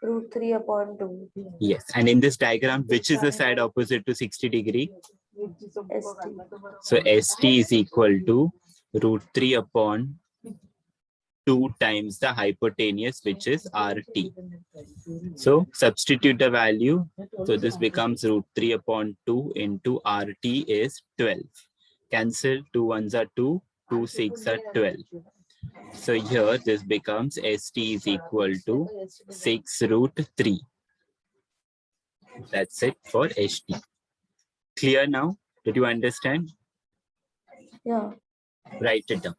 Root 3 upon 2. Yes. And in this diagram, which is the side opposite to 60 degree? ST. So ST is equal to root 3 upon 2 times the hypotenuse, which is RT. So substitute the value. So this becomes root 3 upon 2 into RT is 12. Cancel 2 ones are 2, 2 6 are 12. So here this becomes ST is equal to 6 root 3. That's it for HT. Clear now? Did you understand? Yeah. Write it down.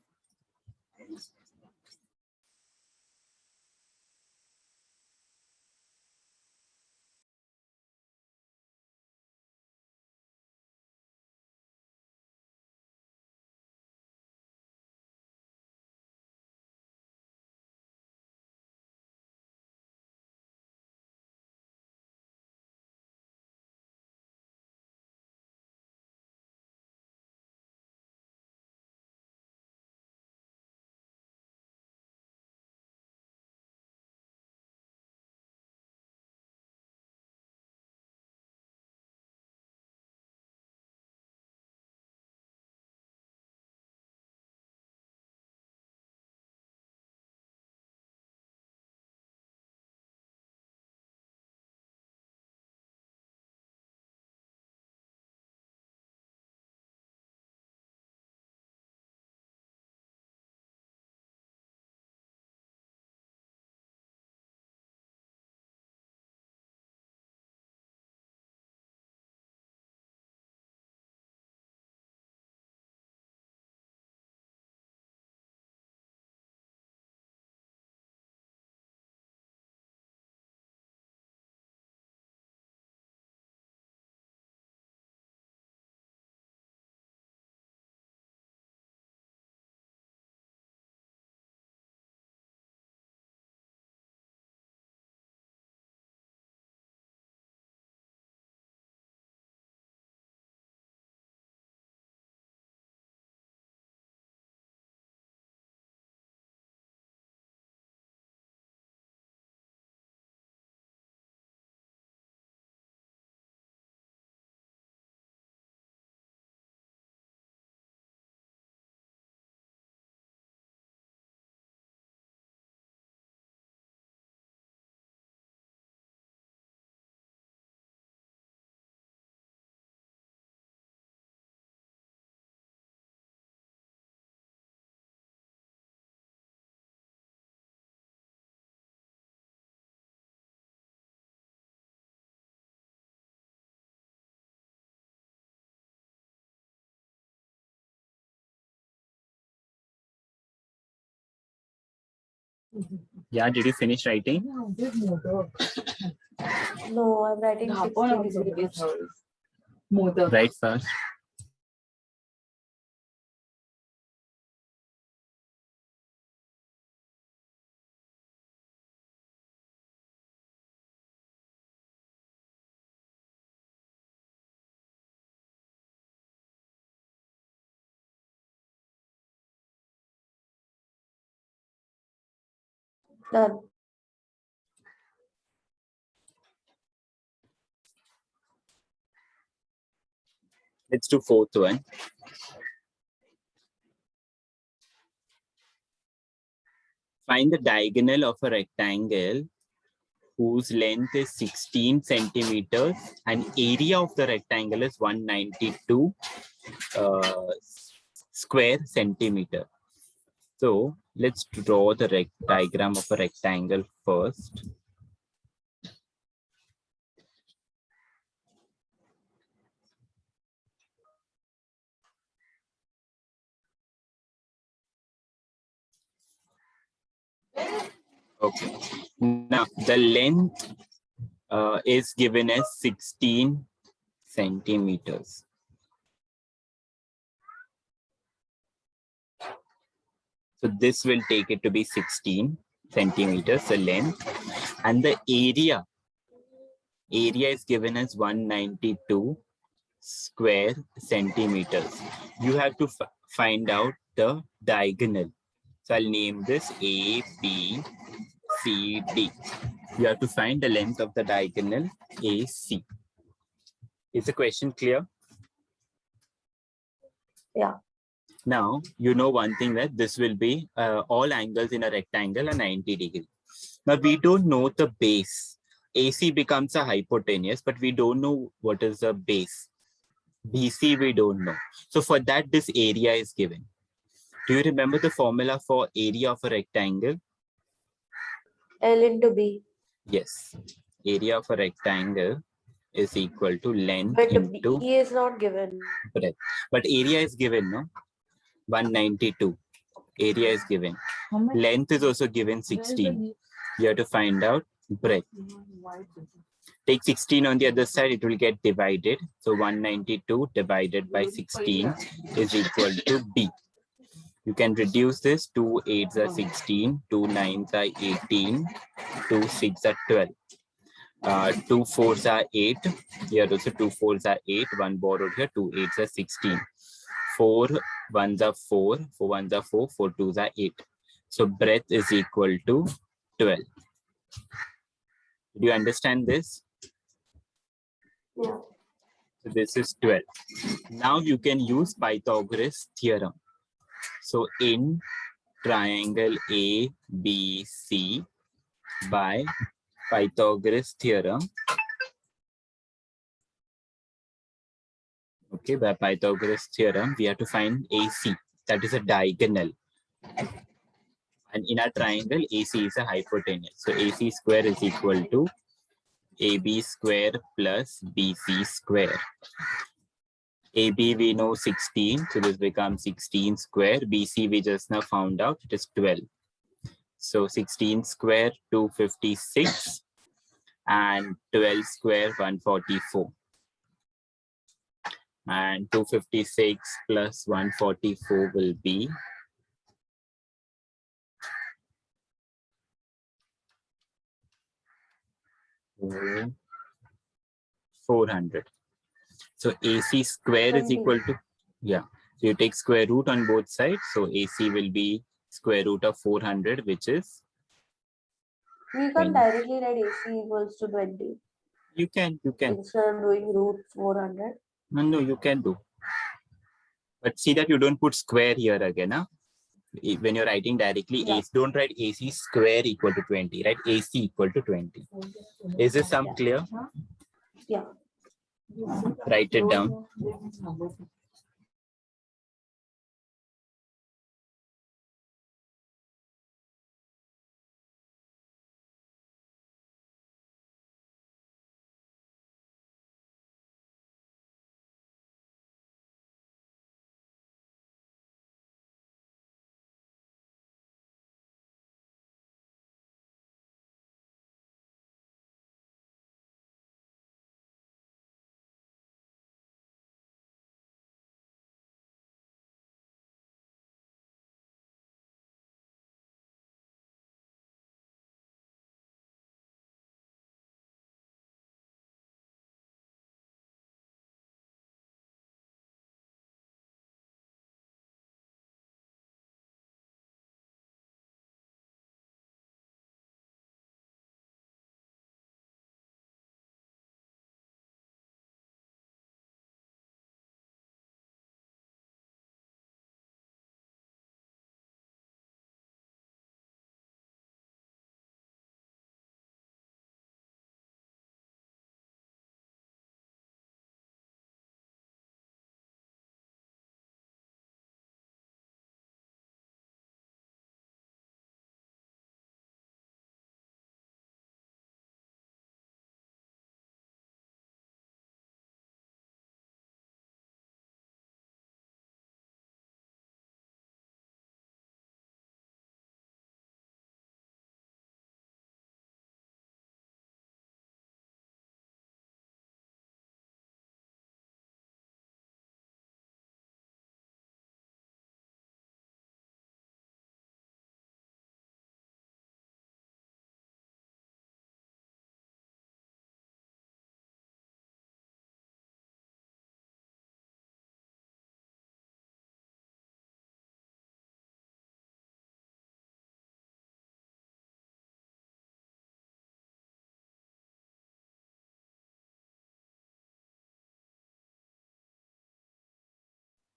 Yeah, did you finish writing? No, I'm writing 60 degrees. Write first. Done. Let's do fourth one. Find the diagonal of a rectangle whose length is 16 centimeters and area of the rectangle is 192 square centimeter. So let's draw the diagram of a rectangle first. Okay. Now the length is given as 16 centimeters. So this will take it to be 16 centimeters, the length, and the area is given as 192 square centimeters. You have to find out the diagonal. So I'll name this A, B, C, D. You have to find the length of the diagonal AC. Is the question clear? Yeah. Now, you know one thing, that this will be all angles in a rectangle are 90 degrees. Now, we don't know the base. AC becomes a hypotenuse, but we don't know what is the base. BC, we don't know. So for that, this area is given. Do you remember the formula for area of a rectangle? L into B. Yes. Area of a rectangle is equal to length But into B is not given. breadth. But area is given, no? 192. Area is given. Length is also given 16. You have to find out breadth. Take 16 on the other side, it will get divided. So 192 divided by 16 is equal to B. You can reduce this. 2 8s are 16, 2 9s are 18, 2 6 are 12. 2 4s are 8. Here also 2 4s are 8. 1 borrowed here, 2 8s are 16. 4 1s are 4, 4 1s are 4, 4 2s are 8. So breadth is equal to 12. Do you understand this? Yeah. So this is 12. Now you can use Pythagoras theorem. So in triangle ABC by Pythagoras theorem. Okay, by Pythagoras theorem, we have to find AC. That is a diagonal. And in our triangle, AC is a hypotenuse. So AC square is equal to AB square plus BC square. AB we know 16, so this becomes 16 square. BC we just now found out, it is 12. So 16 square 256 and 12 square 144. And 256 plus 144 will be 400. So AC square is 20. equal to, yeah. So you take square root on both sides. So AC will be square root of 400, which is? We can directly write AC equals to 20. You can. Instead of doing root 400. No, you can do. But see that you don't put square here again, huh? When you're writing directly, Yeah. AC, don't write AC square equal to 20, right? AC equal to 20. Is this sum clear? Yeah. Write it down.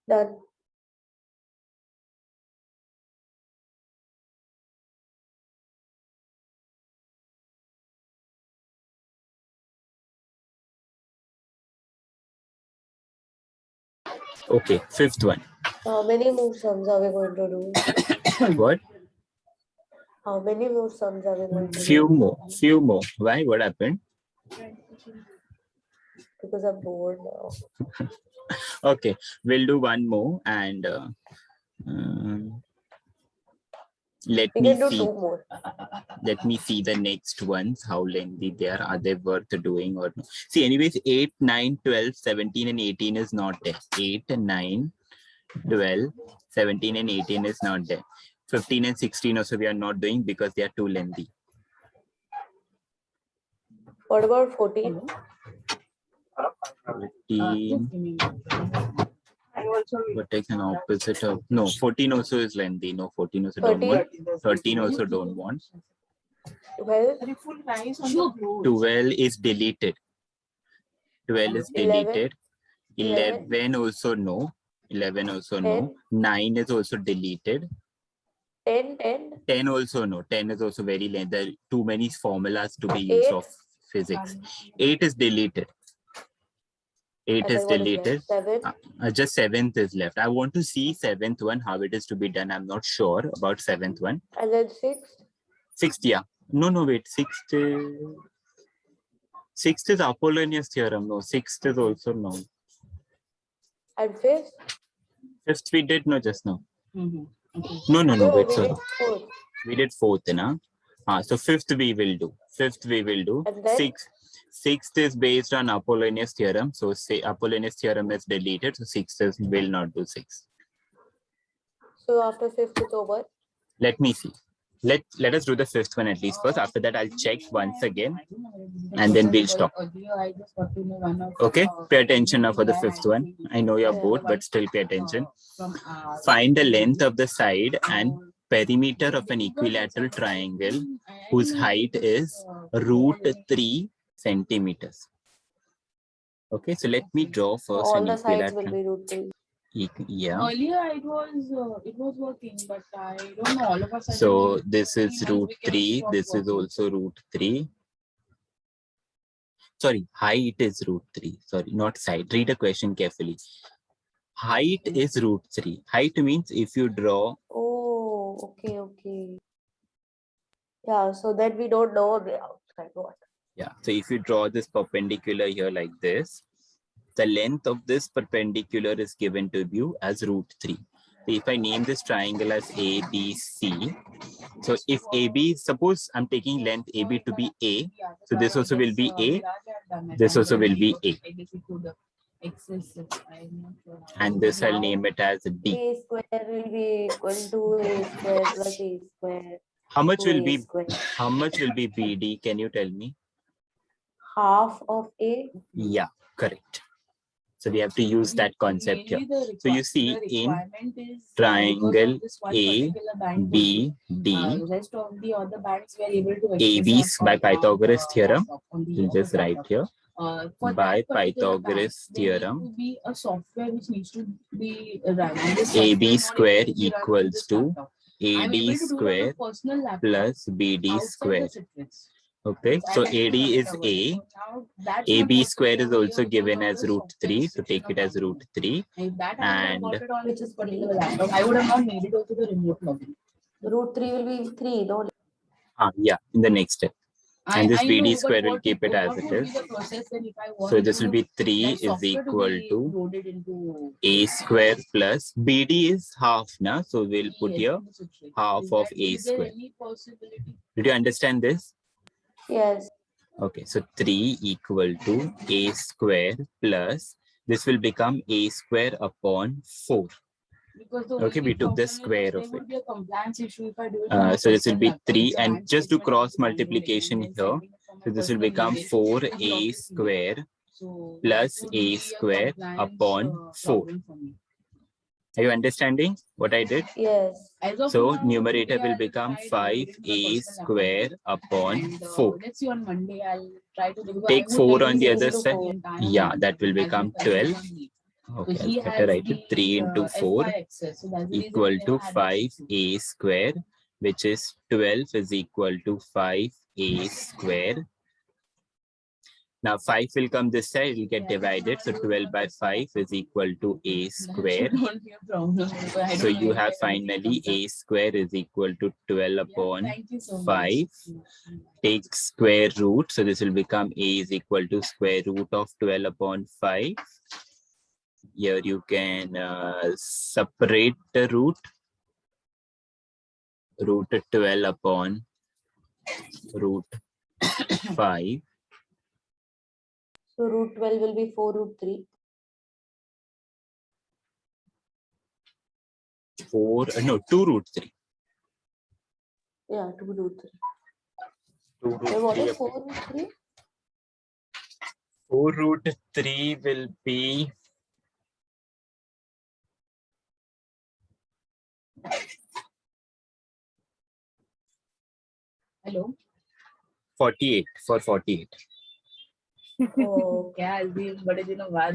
Done. Okay, fifth one. How many more sums are we going to do? What? How many more sums are we going to Few do? more. Few more. Why? What happened? Because I'm bored now. Okay, we'll do one more and let We me can do see. 2 more. Let me see the next ones, how lengthy they are. Are they worth doing or no? See, anyways, 8, 9, 12, 17, and 18 is not there. 8, 9, 12, 17, and 18 is not there. 15 and 16 also we are not doing because they are too lengthy. What about 14? 14. What takes an opposite of? No, 14 also is lengthy. No, 14 also don't want. 13 also don't want. 12? 12 is deleted. 12 is 11? deleted. 11 also no. 11 also no. 10? 9 is also deleted. 10? 10? 10 also no. 10 is also very lengthy. There are too many formulas to be used 8? of physics. 8 is deleted. 8 And is then what is deleted. left? 7? Just 7th is left. I want to see 7th one, how it is to be done. I'm not sure about 7th one. And then 6? 6th, yeah. No, wait. 6th is Apollonius theorem. No, 6th is also no. And 5th? 5th we did no just now. Okay. No, wait, we sorry. did 4th. We did 4th, na? So 5th we will do. 5th we will do. And then? 6th is based on Apollonius theorem. So say Apollonius theorem is deleted. So 6th is will not do 6th. So after 5th it's over? Let me see. Let us do the 5th one at least first. After that, I'll check once again and then we'll stop. Okay, pay attention now for the 5th one. I know you're bored, but still pay attention. Find the length of the side and perimeter of an equilateral triangle whose height is √3 centimeters. Okay, so let me draw first All an the sides will equilateral. be √3. Yeah. Earlier it was working, but I don't know. All of a sudden. So this is √3. This is also √3. Sorry, height is √3. Sorry, not side. Read the question carefully. Height is √3. Height means if you draw. Oh, okay. Yeah, so that we don't know the outside what. Yeah, so if you draw this perpendicular here like this, the length of this perpendicular is given to you as √3. So if I name this triangle as ABC, so if AB, suppose I'm taking length AB to be A, so this also will be A, this also will be A. And this I'll name it as D. A square will be equal to A square plus A square. How much will be square. How much will be BD? Can you tell me? Half of A. Yeah, correct. So we have to use that concept here. So you see in triangle A, B, D, AB by Pythagoras theorem, we'll just write here, by Pythagoras theorem, AB square equals to AD square plus BD square. Okay, so AD is A. AB square is also given as √3, so take it as √3. And Which is 3. I would have not made it also the remote login. √3 will be 3, no? Yeah, in the next step. And this BD square will keep it as it is. So this will be 3 is equal to A square plus BD is half now. So we'll put here half of A square. Did you understand this? Yes. Okay, so 3 equal to A square plus, this will become A square upon 4. Okay, we took the square of it. So this will be 3 and just do cross multiplication here. So this will become 4A square plus A square upon 4. Are you understanding what I did? Yes. So numerator will become 5A square upon 4. Take 4 on the other side. Yeah, that will become 12. Okay, he I'll better has write it. 3 into 4 FY access. So that's the reason equal they to have 5a square, which is 12 is equal to 5a square. Now 5 will come this side, it will get divided. So 12 by 5 is equal to a square. So you have finally a square is equal to 12 upon 5. Take square root. So this will become a is equal to square root of 12 upon 5. Here you can separate the root. Root 12 upon root 5. So root 12 will be 4 root 3. 2 root 3. Yeah, 2 root 3. 2 root So what 3 is 4 root 3? 4 root 3 will be Hello. 48 for 48. Oh, Yeah, बड़े दिनों बाद.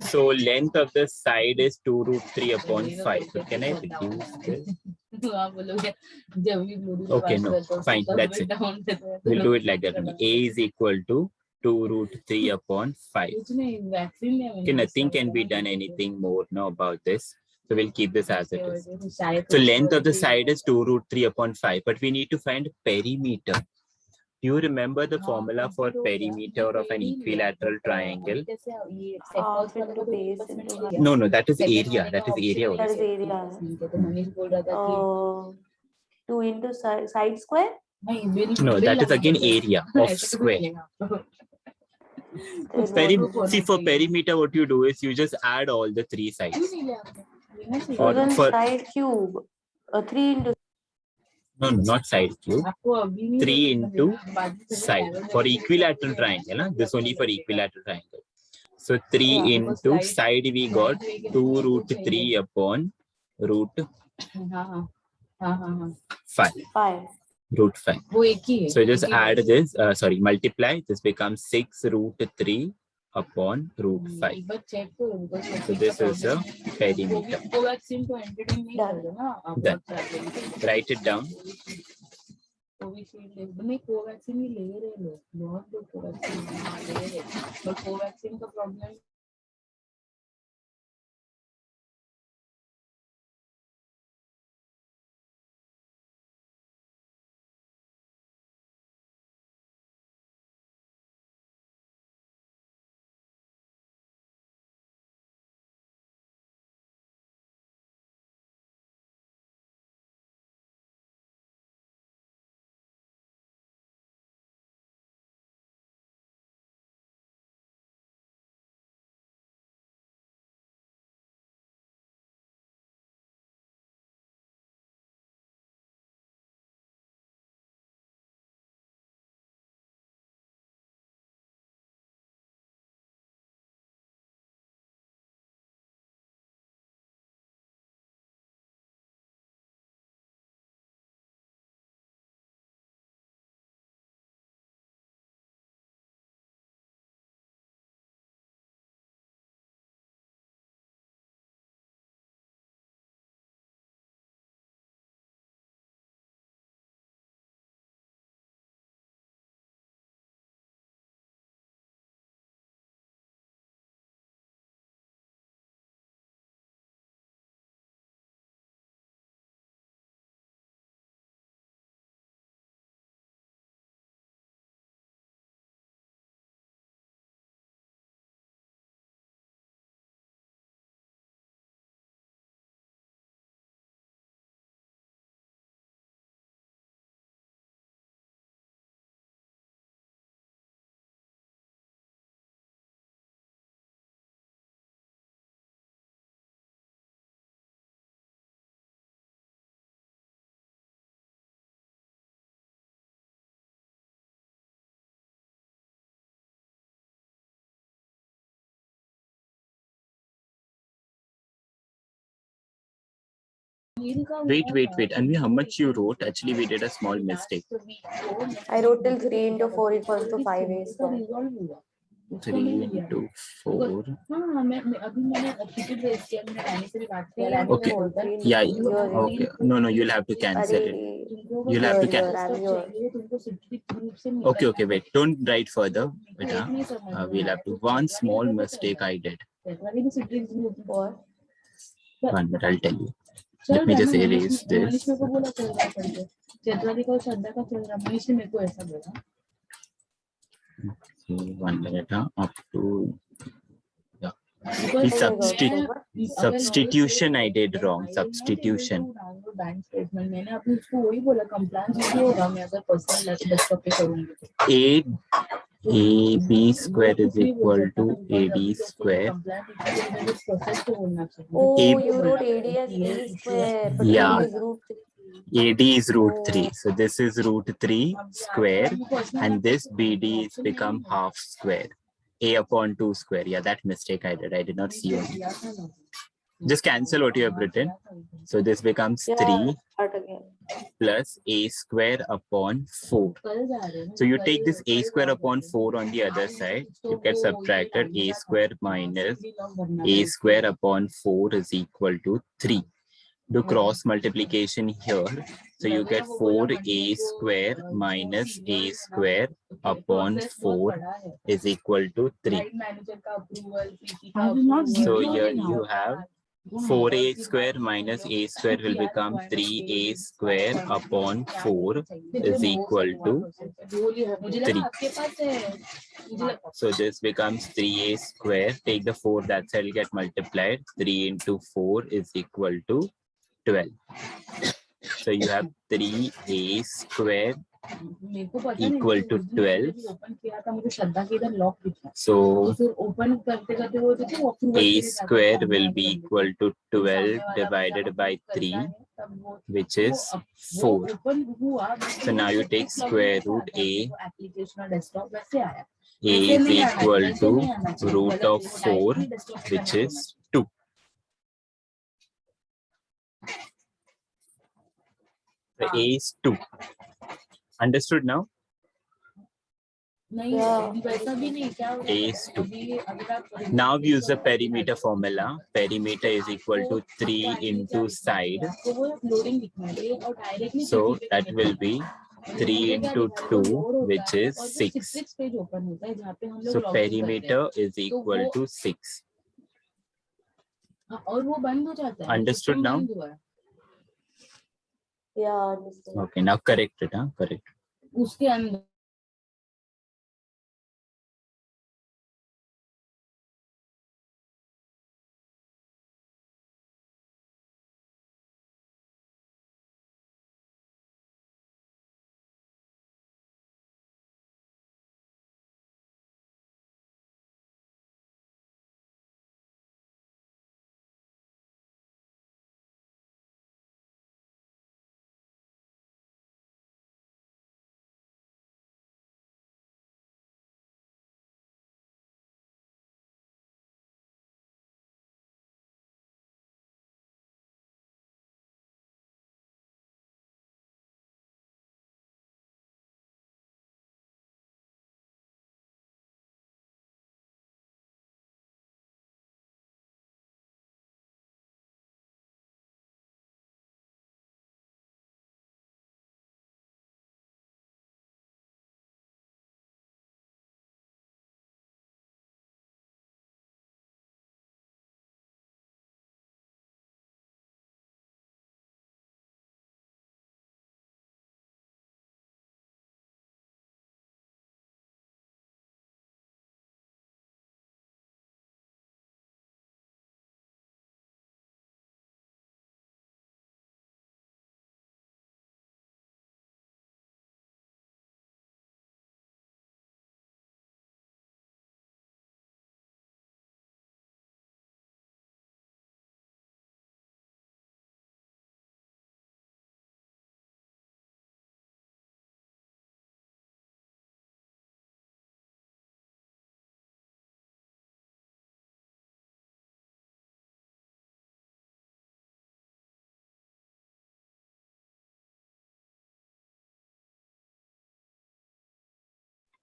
So length of the side is 2 root 3 upon 5. So can I reduce this? Okay, no, fine, that's it. We'll do it like that only. A is equal to 2 root 3 upon 5. Okay, nothing can be done anything more now about this. So we'll keep this as it is. So length of the side is 2 root 3 upon 5, but we need to find perimeter. Do you remember the formula for perimeter of an equilateral triangle? half into base into height. No, that is area. That is area. That is area. 2 into side square? No, that is again area of square. See, for perimeter, what you do is you just add all the 3 sides. So then for side cube. 3 into. no, not side cube. 3 into side. For equilateral triangle, this only for equilateral triangle. So 3 into side we got 2 root 3 upon root 5. Root 5. So just add this, multiply. This becomes 6 root 3 upon root 5. So this is a perimeter. Done. Write it down. Wait. And how much you wrote? Actually, we did a small mistake. I wrote till 3 into 4 equals to 5a square. उसको 3 मैंने लिया into 4. हाँ मैं अभी मैंने ticket raise किया, मैंने रानी से भी बात किया, रानी Okay. को बोलता है Yeah. Here. Okay. No, you'll have to cancel अरे it. तुमको You'll have to here, cancel. I'm here. चाहिए, तुमको सिद्धिक रूप से Okay, wait. Don't write further. मेरे को एक नहीं समझ में We'll आया, have to. तो One चंद्रा small ने तो mistake I did. चंद्रा ने भी सिद्धिक रूप What? One minute, I'll tell you. चल Let me रहा है just ना, erase मनीष this. मेरे को बोला चल रहा है करके, चंद्रा ने कहा चंद्रा का चल रहा, मनीष ने मेरे को ऐसा बोला। Okay, 1 minute. Up to. Yeah. Because Oh my God, so what? Substitution I did wrong. Substitution. मैंने अपने उसको वही बोला, कंप्लायंस नहीं होगा मैं अगर पर्सनल डेस्कटॉप पे करूंगी तो। AB square is equal to AD square. Oh, you wrote AD as A square, but Yeah. AD is root 3. AD is root 3. So this is root 3 square. And this BD is become half square. A upon 2 square. Yeah, that mistake I did. I did not see it. Just cancel what you have written. So this becomes 3 Start again. plus A square upon 4. So you take this A square upon 4 on the other side. It gets subtracted. A square minus A square upon 4 is equal to 3. Do cross multiplication here. So you get 4A square minus A square upon 4 is equal to 3. So here you have 4A square minus A square will become 3A square upon 4 is equal to 3. So this becomes 3A square. Take the 4 that side will get multiplied. 3 into 4 is equal to 12. So you have 3A square equal to 12. So A square will be equal to 12 divided by 3, which is 4. So now you take square root A. A is equal to root of 4, which is 2. The A is 2. Understood now? Yeah. A is 2. Now we use the perimeter formula. Perimeter is equal to 3 into side. So that will be 3 into 2, which is 6. So perimeter is equal to 6. Understood now? Yeah, understood. Okay, now correct it. Correct.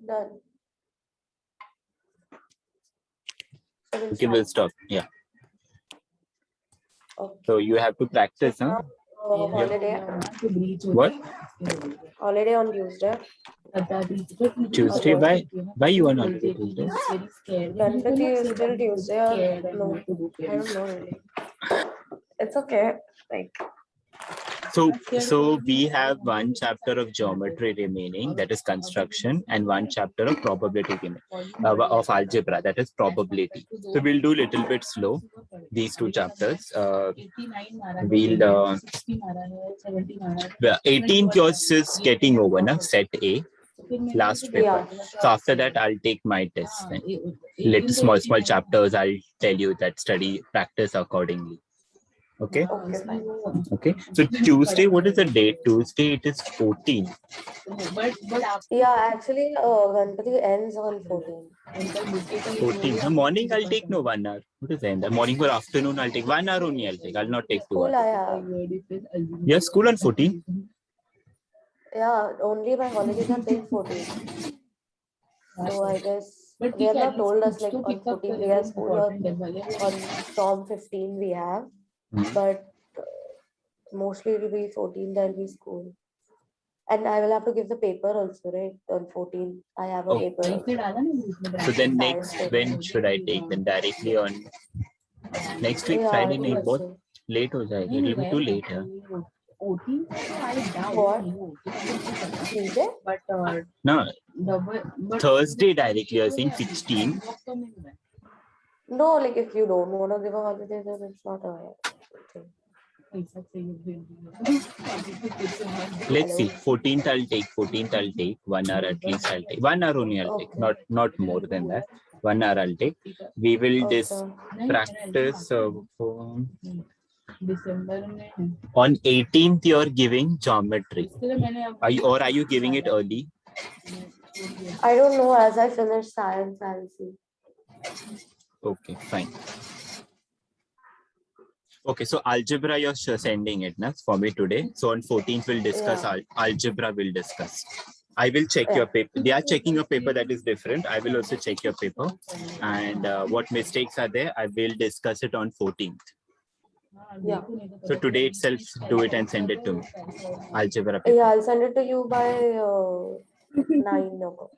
Done. So we'll Okay, we'll start. stop. Yeah. Okay. So you have to practice, huh? Holiday. What? Holiday on Tuesday. Tuesday? Why you on holiday Tuesday? Ganpati is still Tuesday or no? I don't know really. It's okay. Like So we have one chapter of geometry remaining, that is construction, and one chapter of probability of algebra, that is probability. So we'll do little bit slow these two chapters. We'll 18th yours is getting over, na? Set A, last paper. So after that, I'll take my test. Then. Little small chapters. I'll tell you that study practice accordingly. Okay. okay, fine. Okay. So Tuesday, what is the date? Tuesday, it is 14. Yeah, actually, Ganpati ends on 14. 14. The morning, I'll take no 1 hour. What is the end? The morning or afternoon, I'll take 1 hour only. I'll take. I'll not take 2 School hours. I have. Yeah, school on 14. Yeah, only my holidays are till 14. So I guess they have not told us like on 14 we have school or on from 15 we have, but mostly it will be 14 there'll be school. And I will have to give the paper also, right? On 14, I have a paper. Also. So then next, Science when paper. should I take them? Directly on next week, Yeah, Friday I night, think both so. late ho jayega. It will be too late. Huh? What? Tuesday? No, Thursday directly. You're saying 16. No, like if you don't want to give a holiday, then it's not a thing. Let's see. 14th I'll take. 14th I'll take. 1 hour at least I'll take. 1 hour only I'll take. Okay. Not more than that. 1 hour I'll take. We will just Okay. practice on 18th. You're giving geometry. Are you giving it early? I don't know. As I finish science, I'll see. Okay, fine. Okay, so algebra you're sending it na, for me today. So on 14th we'll discuss algebra. We'll discuss. I will check your paper. They are checking your paper that is different. I will also check your paper. And what mistakes are there, I will discuss it on 14th. Yeah. So today itself, do it and send it to me. Algebra paper. Yeah, I'll send it to you by 9 o'clock.